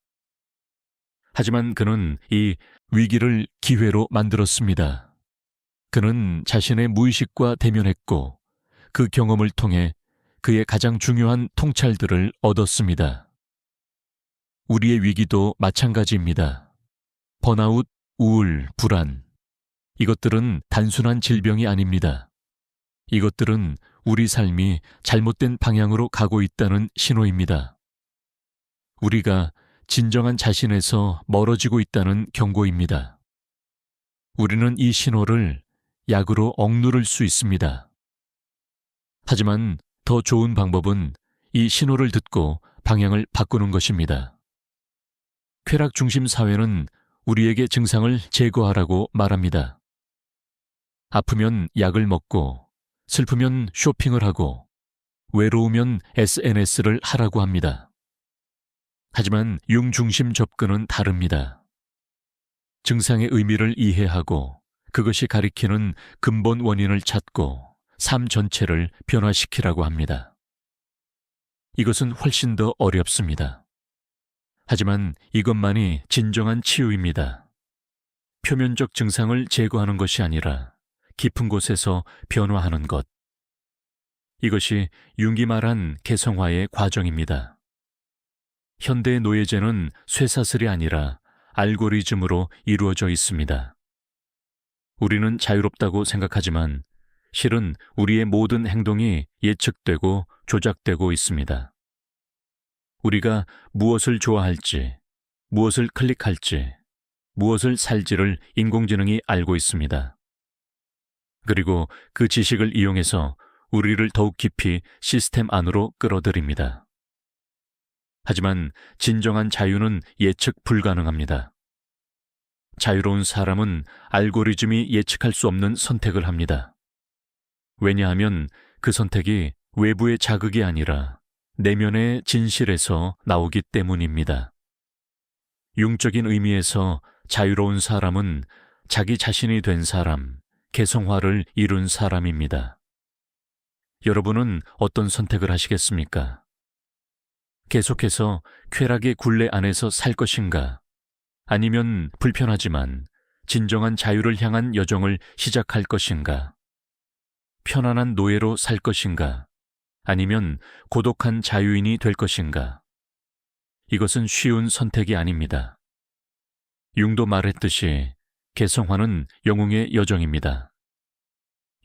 하지만 그는 이 위기를 기회로 만들었습니다. 그는 자신의 무의식과 대면했고 그 경험을 통해 그의 가장 중요한 통찰들을 얻었습니다. 우리의 위기도 마찬가지입니다. 번아웃, 우울, 불안. 이것들은 단순한 질병이 아닙니다. 이것들은 우리 삶이 잘못된 방향으로 가고 있다는 신호입니다. 우리가 진정한 자신에서 멀어지고 있다는 경고입니다. 우리는 이 신호를 약으로 억누를 수 있습니다. 하지만 더 좋은 방법은 이 신호를 듣고 방향을 바꾸는 것입니다. 쾌락 중심 사회는 우리에게 증상을 제거하라고 말합니다. 아프면 약을 먹고, 슬프면 쇼핑을 하고, 외로우면 SNS를 하라고 합니다. 하지만 융중심 접근은 다릅니다. 증상의 의미를 이해하고 그것이 가리키는 근본 원인을 찾고 삶 전체를 변화시키라고 합니다. 이것은 훨씬 더 어렵습니다. 하지만 이것만이 진정한 치유입니다. 표면적 증상을 제거하는 것이 아니라 깊은 곳에서 변화하는 것. 이것이 융이 말한 개성화의 과정입니다. 현대의 노예제는 쇠사슬이 아니라 알고리즘으로 이루어져 있습니다. 우리는 자유롭다고 생각하지만 실은 우리의 모든 행동이 예측되고 조작되고 있습니다. 우리가 무엇을 좋아할지, 무엇을 클릭할지, 무엇을 살지를 인공지능이 알고 있습니다. 그리고 그 지식을 이용해서 우리를 더욱 깊이 시스템 안으로 끌어들입니다. 하지만 진정한 자유는 예측 불가능합니다. 자유로운 사람은 알고리즘이 예측할 수 없는 선택을 합니다. 왜냐하면 그 선택이 외부의 자극이 아니라 내면의 진실에서 나오기 때문입니다. 융적인 의미에서 자유로운 사람은 자기 자신이 된 사람, 개성화를 이룬 사람입니다. 여러분은 어떤 선택을 하시겠습니까? 계속해서 쾌락의 굴레 안에서 살 것인가? 아니면 불편하지만 진정한 자유를 향한 여정을 시작할 것인가? 편안한 노예로 살 것인가? 아니면 고독한 자유인이 될 것인가? 이것은 쉬운 선택이 아닙니다. 융도 말했듯이 개성화는 영웅의 여정입니다.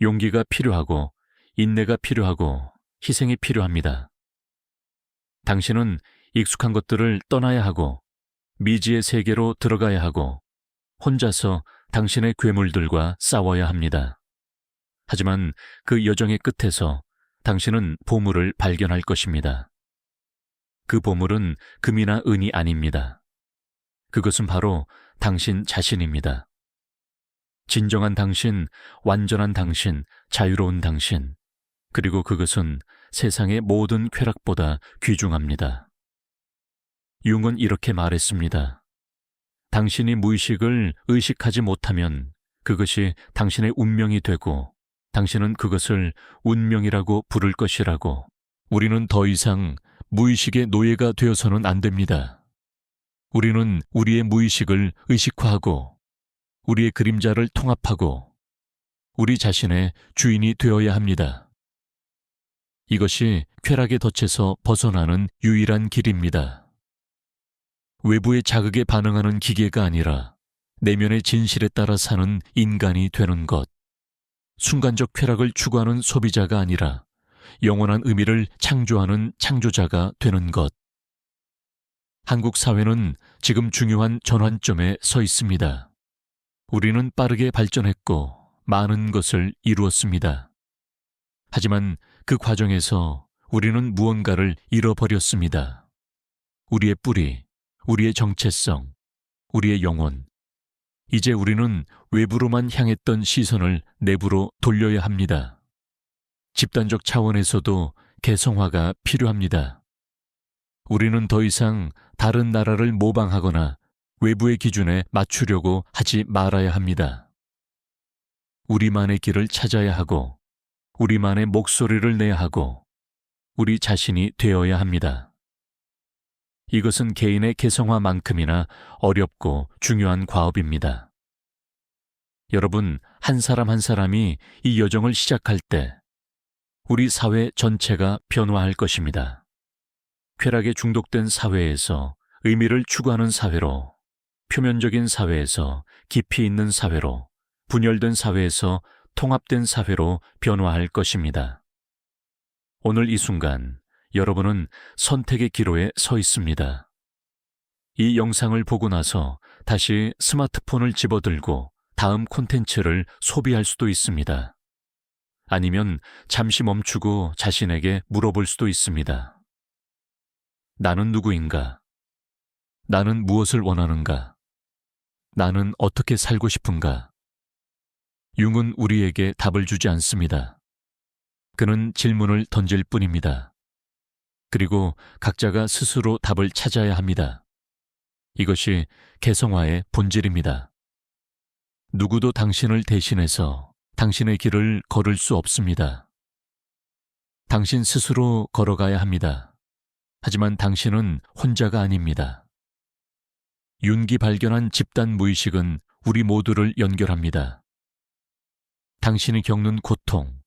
용기가 필요하고 인내가 필요하고 희생이 필요합니다. 당신은 익숙한 것들을 떠나야 하고 미지의 세계로 들어가야 하고 혼자서 당신의 괴물들과 싸워야 합니다. 하지만 그 여정의 끝에서 당신은 보물을 발견할 것입니다. 그 보물은 금이나 은이 아닙니다. 그것은 바로 당신 자신입니다. 진정한 당신, 완전한 당신, 자유로운 당신, 그리고 그것은 세상의 모든 쾌락보다 귀중합니다. 융은 이렇게 말했습니다. 당신이 무의식을 의식하지 못하면 그것이 당신의 운명이 되고 당신은 그것을 운명이라고 부를 것이라고. 우리는 더 이상 무의식의 노예가 되어서는 안 됩니다. 우리는 우리의 무의식을 의식화하고 우리의 그림자를 통합하고 우리 자신의 주인이 되어야 합니다. 이것이 쾌락의 덫에서 벗어나는 유일한 길입니다. 외부의 자극에 반응하는 기계가 아니라 내면의 진실에 따라 사는 인간이 되는 것. 순간적 쾌락을 추구하는 소비자가 아니라 영원한 의미를 창조하는 창조자가 되는 것. 한국 사회는 지금 중요한 전환점에 서 있습니다. 우리는 빠르게 발전했고 많은 것을 이루었습니다. 하지만 그 과정에서 우리는 무언가를 잃어버렸습니다. 우리의 뿌리, 우리의 정체성, 우리의 영혼. 이제 우리는 외부로만 향했던 시선을 내부로 돌려야 합니다. 집단적 차원에서도 개성화가 필요합니다. 우리는 더 이상 다른 나라를 모방하거나 외부의 기준에 맞추려고 하지 말아야 합니다. 우리만의 길을 찾아야 하고 우리만의 목소리를 내야 하고 우리 자신이 되어야 합니다. 이것은 개인의 개성화만큼이나 어렵고 중요한 과업입니다. 여러분, 한 사람 한 사람이 이 여정을 시작할 때 우리 사회 전체가 변화할 것입니다. 쾌락에 중독된 사회에서 의미를 추구하는 사회로, 표면적인 사회에서 깊이 있는 사회로, 분열된 사회에서 통합된 사회로 변화할 것입니다. 오늘 이 순간 여러분은 선택의 기로에 서 있습니다. 이 영상을 보고 나서 다시 스마트폰을 집어들고 다음 콘텐츠를 소비할 수도 있습니다. 아니면 잠시 멈추고 자신에게 물어볼 수도 있습니다. 나는 누구인가? 나는 무엇을 원하는가? 나는 어떻게 살고 싶은가? 융은 우리에게 답을 주지 않습니다. 그는 질문을 던질 뿐입니다. 그리고 각자가 스스로 답을 찾아야 합니다. 이것이 개성화의 본질입니다. 누구도 당신을 대신해서 당신의 길을 걸을 수 없습니다. 당신 스스로 걸어가야 합니다. 하지만 당신은 혼자가 아닙니다. 윤기 발견한 집단 무의식은 우리 모두를 연결합니다. 당신이 겪는 고통,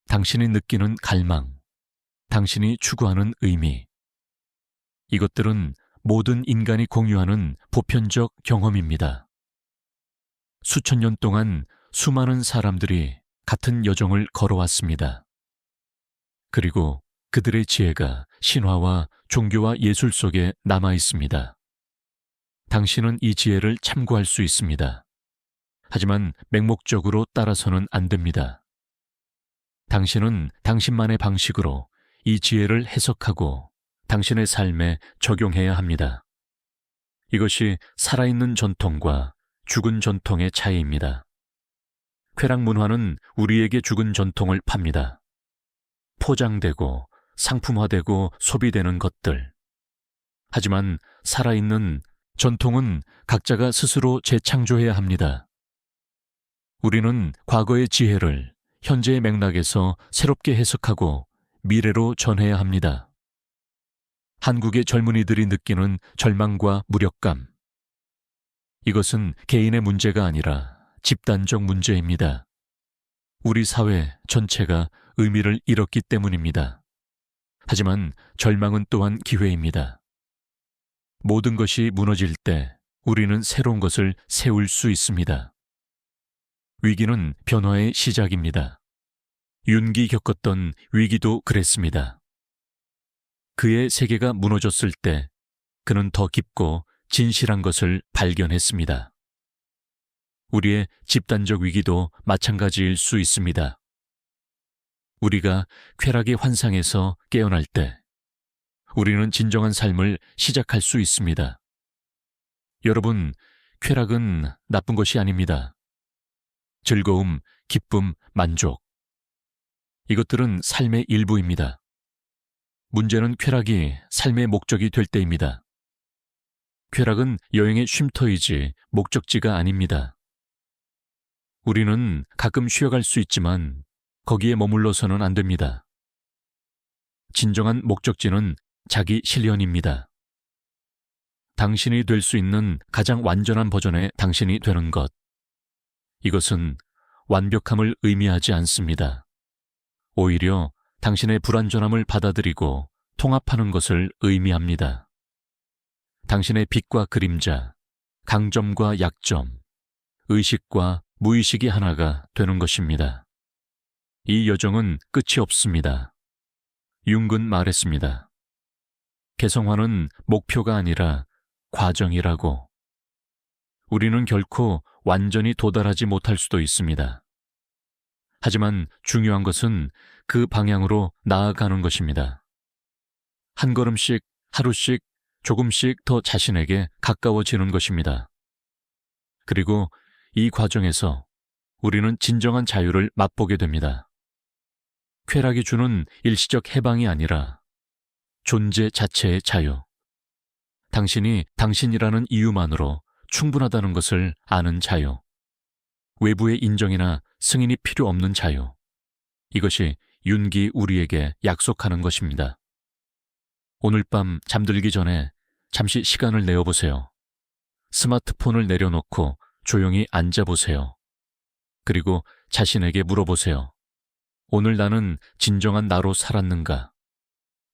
당신이 느끼는 갈망, 당신이 추구하는 의미. 이것들은 모든 인간이 공유하는 보편적 경험입니다. 수천 년 동안 수많은 사람들이 같은 여정을 걸어왔습니다. 그리고 그들의 지혜가 신화와 종교와 예술 속에 남아 있습니다. 당신은 이 지혜를 참고할 수 있습니다. 하지만 맹목적으로 따라서는 안 됩니다. 당신은 당신만의 방식으로 이 지혜를 해석하고 당신의 삶에 적용해야 합니다. 이것이 살아있는 전통과 죽은 전통의 차이입니다. 쾌락 문화는 우리에게 죽은 전통을 팝니다. 포장되고 상품화되고 소비되는 것들. 하지만 살아있는 전통은 각자가 스스로 재창조해야 합니다. 우리는 과거의 지혜를 현재의 맥락에서 새롭게 해석하고 미래로 전해야 합니다. 한국의 젊은이들이 느끼는 절망과 무력감. 이것은 개인의 문제가 아니라 집단적 문제입니다. 우리 사회 전체가 의미를 잃었기 때문입니다. 하지만 절망은 또한 기회입니다. 모든 것이 무너질 때 우리는 새로운 것을 세울 수 있습니다. 위기는 변화의 시작입니다. 윤기 겪었던 위기도 그랬습니다. 그의 세계가 무너졌을 때 그는 더 깊고 진실한 것을 발견했습니다. 우리의 집단적 위기도 마찬가지일 수 있습니다. 우리가 쾌락의 환상에서 깨어날 때 우리는 진정한 삶을 시작할 수 있습니다. 여러분, 쾌락은 나쁜 것이 아닙니다. 즐거움, 기쁨, 만족. 이것들은 삶의 일부입니다. 문제는 쾌락이 삶의 목적이 될 때입니다. 쾌락은 여행의 쉼터이지 목적지가 아닙니다. 우리는 가끔 쉬어갈 수 있지만 거기에 머물러서는 안 됩니다. 진정한 목적지는 자기 실현입니다. 당신이 될 수 있는 가장 완전한 버전의 당신이 되는 것. 이것은 완벽함을 의미하지 않습니다. 오히려 당신의 불완전함을 받아들이고 통합하는 것을 의미합니다. 당신의 빛과 그림자, 강점과 약점, 의식과 무의식이 하나가 되는 것입니다. 이 여정은 끝이 없습니다. 융은 말했습니다. 개성화는 목표가 아니라 과정이라고. 우리는 결코 완전히 도달하지 못할 수도 있습니다. 하지만 중요한 것은 그 방향으로 나아가는 것입니다. 한 걸음씩, 하루씩, 조금씩 더 자신에게 가까워지는 것입니다. 그리고 이 과정에서 우리는 진정한 자유를 맛보게 됩니다. 쾌락이 주는 일시적 해방이 아니라 존재 자체의 자유. 당신이 당신이라는 이유만으로 충분하다는 것을 아는 자유. 외부의 인정이나 승인이 필요 없는 자유. 이것이 윤기 우리에게 약속하는 것입니다. 오늘 밤 잠들기 전에 잠시 시간을 내어보세요. 스마트폰을 내려놓고 조용히 앉아보세요. 그리고 자신에게 물어보세요. 오늘 나는 진정한 나로 살았는가?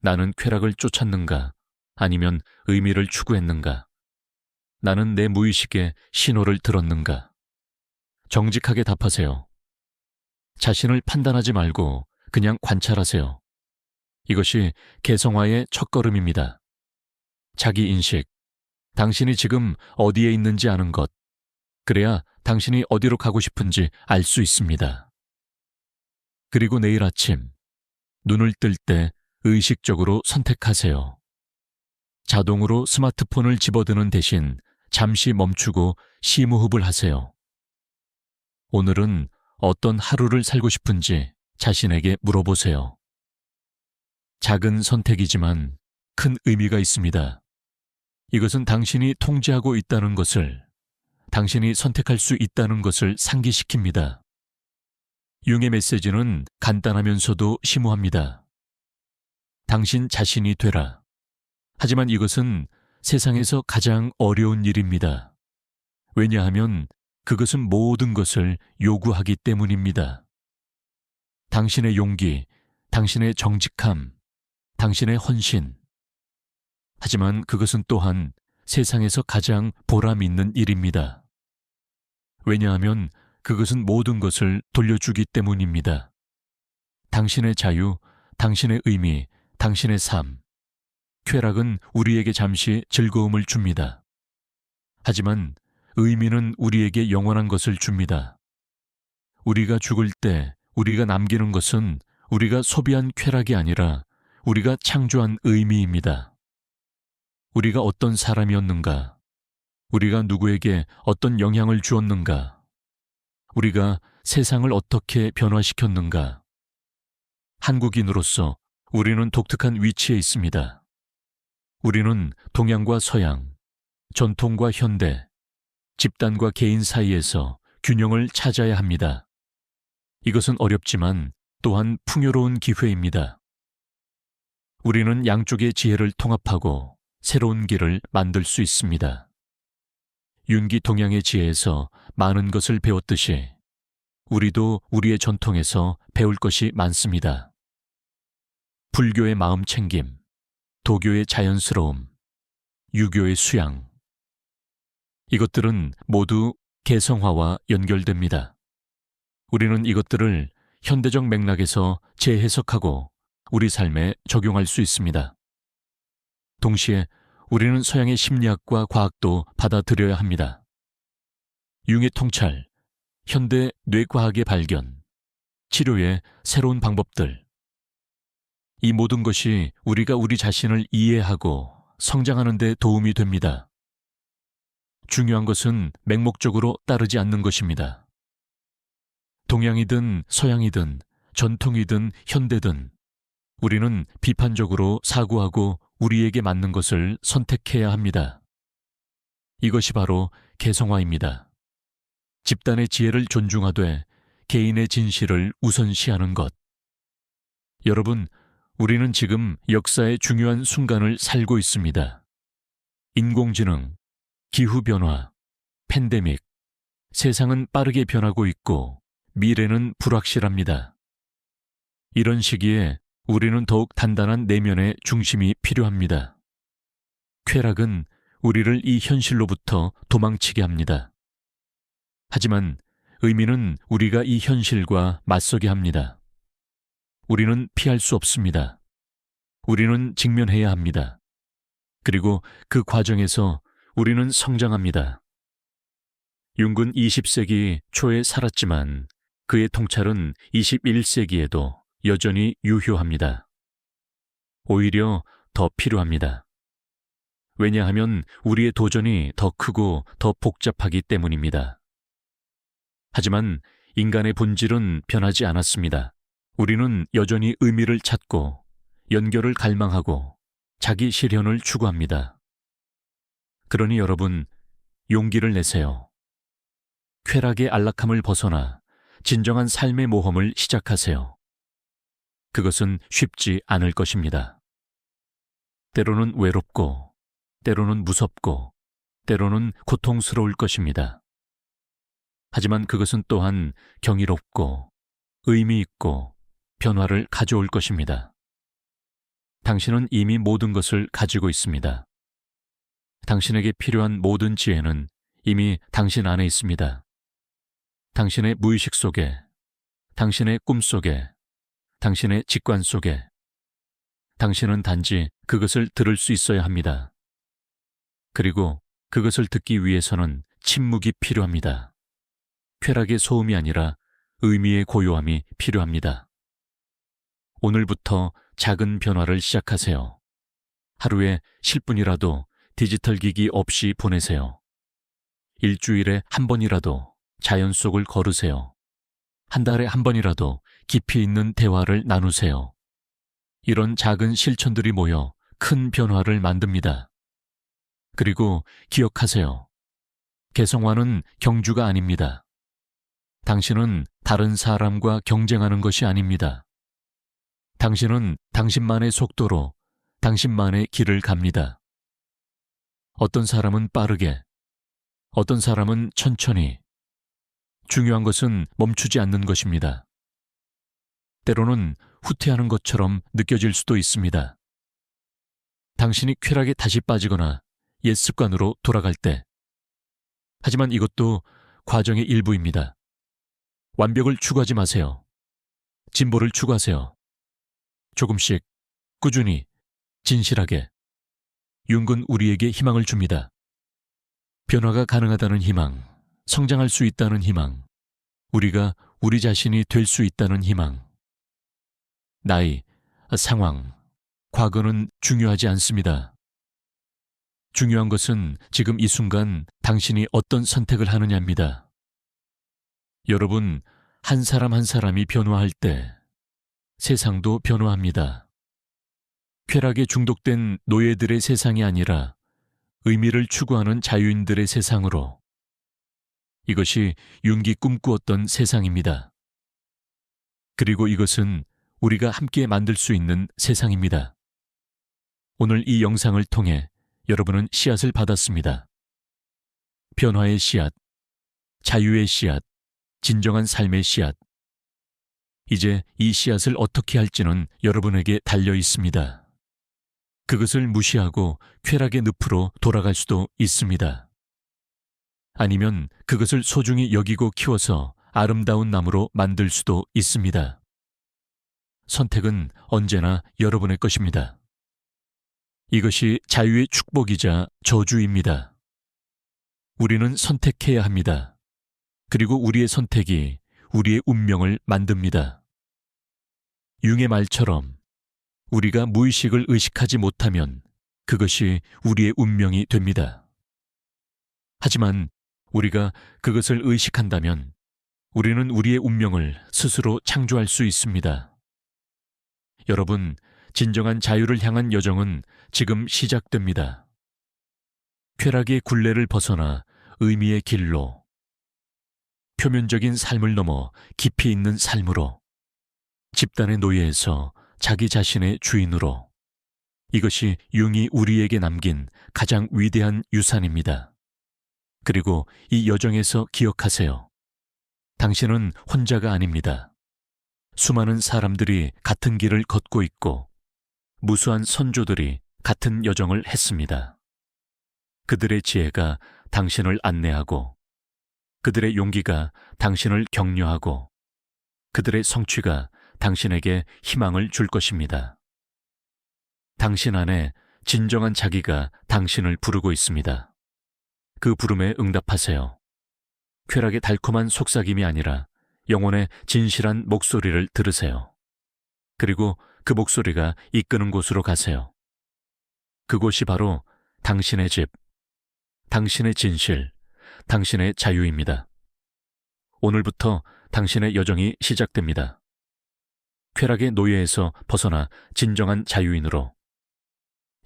나는 쾌락을 쫓았는가? 아니면 의미를 추구했는가? 나는 내 무의식에 신호를 들었는가? 정직하게 답하세요. 자신을 판단하지 말고 그냥 관찰하세요. 이것이 개성화의 첫걸음입니다. 자기인식, 당신이 지금 어디에 있는지 아는 것, 그래야 당신이 어디로 가고 싶은지 알 수 있습니다. 그리고 내일 아침, 눈을 뜰 때 의식적으로 선택하세요. 자동으로 스마트폰을 집어드는 대신 잠시 멈추고 심호흡을 하세요. 오늘은 어떤 하루를 살고 싶은지 자신에게 물어보세요. 작은 선택이지만 큰 의미가 있습니다. 이것은 당신이 통제하고 있다는 것을, 당신이 선택할 수 있다는 것을 상기시킵니다. 융의 메시지는 간단하면서도 심오합니다. 당신 자신이 되라. 하지만 이것은 세상에서 가장 어려운 일입니다. 왜냐하면 그것은 모든 것을 요구하기 때문입니다. 당신의 용기, 당신의 정직함, 당신의 헌신. 하지만 그것은 또한 세상에서 가장 보람 있는 일입니다. 왜냐하면 그것은 모든 것을 돌려주기 때문입니다. 당신의 자유, 당신의 의미, 당신의 삶. 쾌락은 우리에게 잠시 즐거움을 줍니다. 하지만 의미는 우리에게 영원한 것을 줍니다. 우리가 죽을 때 우리가 남기는 것은 우리가 소비한 쾌락이 아니라 우리가 창조한 의미입니다. 우리가 어떤 사람이었는가? 우리가 누구에게 어떤 영향을 주었는가? 우리가 세상을 어떻게 변화시켰는가? 한국인으로서 우리는 독특한 위치에 있습니다. 우리는 동양과 서양, 전통과 현대, 집단과 개인 사이에서 균형을 찾아야 합니다. 이것은 어렵지만 또한 풍요로운 기회입니다. 우리는 양쪽의 지혜를 통합하고 새로운 길을 만들 수 있습니다. 윤기 동양의 지혜에서 많은 것을 배웠듯이 우리도 우리의 전통에서 배울 것이 많습니다. 불교의 마음 챙김, 도교의 자연스러움, 유교의 수양. 이것들은 모두 개성화와 연결됩니다. 우리는 이것들을 현대적 맥락에서 재해석하고 우리 삶에 적용할 수 있습니다. 동시에 우리는 서양의 심리학과 과학도 받아들여야 합니다. 융의 통찰, 현대 뇌과학의 발견, 치료의 새로운 방법들. 이 모든 것이 우리가 우리 자신을 이해하고 성장하는 데 도움이 됩니다. 중요한 것은 맹목적으로 따르지 않는 것입니다. 동양이든 서양이든 전통이든 현대든 우리는 비판적으로 사고하고 우리에게 맞는 것을 선택해야 합니다. 이것이 바로 개성화입니다. 집단의 지혜를 존중하되 개인의 진실을 우선시하는 것. 여러분, 우리는 지금 역사의 중요한 순간을 살고 있습니다. 인공지능, 기후변화, 팬데믹, 세상은 빠르게 변하고 있고 미래는 불확실합니다. 이런 시기에 우리는 더욱 단단한 내면의 중심이 필요합니다. 쾌락은 우리를 이 현실로부터 도망치게 합니다. 하지만 의미는 우리가 이 현실과 맞서게 합니다. 우리는 피할 수 없습니다. 우리는 직면해야 합니다. 그리고 그 과정에서 우리는 성장합니다. 융은 20세기 초에 살았지만 그의 통찰은 21세기에도 여전히 유효합니다. 오히려 더 필요합니다. 왜냐하면 우리의 도전이 더 크고 더 복잡하기 때문입니다. 하지만 인간의 본질은 변하지 않았습니다. 우리는 여전히 의미를 찾고 연결을 갈망하고 자기 실현을 추구합니다. 그러니 여러분, 용기를 내세요. 쾌락의 안락함을 벗어나 진정한 삶의 모험을 시작하세요. 그것은 쉽지 않을 것입니다. 때로는 외롭고, 때로는 무섭고 때로는 고통스러울 것입니다. 하지만 그것은 또한 경이롭고 의미 있고 변화를 가져올 것입니다. 당신은 이미 모든 것을 가지고 있습니다. 당신에게 필요한 모든 지혜는 이미 당신 안에 있습니다. 당신의 무의식 속에, 당신의 꿈 속에, 당신의 직관 속에, 당신은 단지 그것을 들을 수 있어야 합니다. 그리고 그것을 듣기 위해서는 침묵이 필요합니다. 쾌락의 소음이 아니라 의미의 고요함이 필요합니다. 오늘부터 작은 변화를 시작하세요. 하루에 10분이라도 디지털 기기 없이 보내세요. 일주일에 한 번이라도 자연 속을 걸으세요. 한 달에 한 번이라도 깊이 있는 대화를 나누세요. 이런 작은 실천들이 모여 큰 변화를 만듭니다. 그리고 기억하세요. 개성화는 경주가 아닙니다. 당신은 다른 사람과 경쟁하는 것이 아닙니다. 당신은 당신만의 속도로 당신만의 길을 갑니다. 어떤 사람은 빠르게, 어떤 사람은 천천히. 중요한 것은 멈추지 않는 것입니다. 때로는 후퇴하는 것처럼 느껴질 수도 있습니다. 당신이 쾌락에 다시 빠지거나 옛 습관으로 돌아갈 때. 하지만 이것도 과정의 일부입니다. 완벽을 추구하지 마세요. 진보를 추구하세요. 조금씩, 꾸준히, 진실하게. 융은 우리에게 희망을 줍니다. 변화가 가능하다는 희망, 성장할 수 있다는 희망, 우리가 우리 자신이 될 수 있다는 희망. 나이, 상황, 과거는 중요하지 않습니다. 중요한 것은 지금 이 순간 당신이 어떤 선택을 하느냐입니다. 여러분, 한 사람 한 사람이 변화할 때 세상도 변화합니다. 쾌락에 중독된 노예들의 세상이 아니라 의미를 추구하는 자유인들의 세상으로. 이것이 융이 꿈꾸었던 세상입니다. 그리고 이것은 우리가 함께 만들 수 있는 세상입니다. 오늘 이 영상을 통해 여러분은 씨앗을 받았습니다. 변화의 씨앗, 자유의 씨앗, 진정한 삶의 씨앗. 이제 이 씨앗을 어떻게 할지는 여러분에게 달려 있습니다. 그것을 무시하고 쾌락의 늪으로 돌아갈 수도 있습니다. 아니면 그것을 소중히 여기고 키워서 아름다운 나무로 만들 수도 있습니다. 선택은 언제나 여러분의 것입니다. 이것이 자유의 축복이자 저주입니다. 우리는 선택해야 합니다. 그리고 우리의 선택이 우리의 운명을 만듭니다. 융의 말처럼 우리가 무의식을 의식하지 못하면 그것이 우리의 운명이 됩니다. 하지만 우리가 그것을 의식한다면 우리는 우리의 운명을 스스로 창조할 수 있습니다. 여러분, 진정한 자유를 향한 여정은 지금 시작됩니다. 쾌락의 굴레를 벗어나 의미의 길로, 표면적인 삶을 넘어 깊이 있는 삶으로, 집단의 노예에서 자기 자신의 주인으로. 이것이 융이 우리에게 남긴 가장 위대한 유산입니다. 그리고 이 여정에서 기억하세요. 당신은 혼자가 아닙니다. 수많은 사람들이 같은 길을 걷고 있고 무수한 선조들이 같은 여정을 했습니다. 그들의 지혜가 당신을 안내하고 그들의 용기가 당신을 격려하고 그들의 성취가 당신에게 희망을 줄 것입니다. 당신 안에 진정한 자기가 당신을 부르고 있습니다. 그 부름에 응답하세요. 쾌락의 달콤한 속삭임이 아니라 영혼의 진실한 목소리를 들으세요. 그리고 그 목소리가 이끄는 곳으로 가세요. 그곳이 바로 당신의 집, 당신의 진실, 당신의 자유입니다. 오늘부터 당신의 여정이 시작됩니다. 쾌락의 노예에서 벗어나 진정한 자유인으로.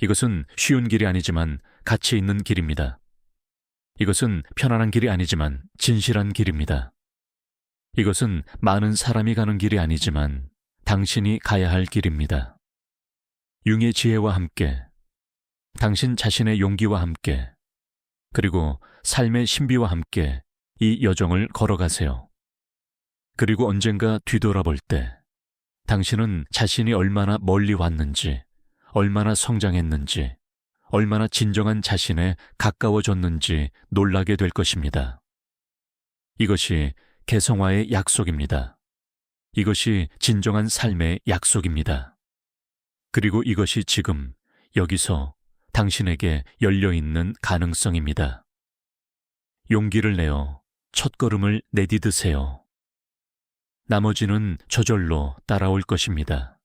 이것은 쉬운 길이 아니지만 가치 있는 길입니다. 이것은 편안한 길이 아니지만 진실한 길입니다. 이것은 많은 사람이 가는 길이 아니지만 당신이 가야 할 길입니다. 융의 지혜와 함께 당신 자신의 용기와 함께, 그리고 삶의 신비와 함께 이 여정을 걸어가세요. 그리고 언젠가 뒤돌아볼 때 당신은 자신이 얼마나 멀리 왔는지, 얼마나 성장했는지, 얼마나 진정한 자신에 가까워졌는지 놀라게 될 것입니다. 이것이 개성화의 약속입니다. 이것이 진정한 삶의 약속입니다. 그리고 이것이 지금 여기서 당신에게 열려있는 가능성입니다. 용기를 내어 첫걸음을 내디드세요. 나머지는 저절로 따라올 것입니다.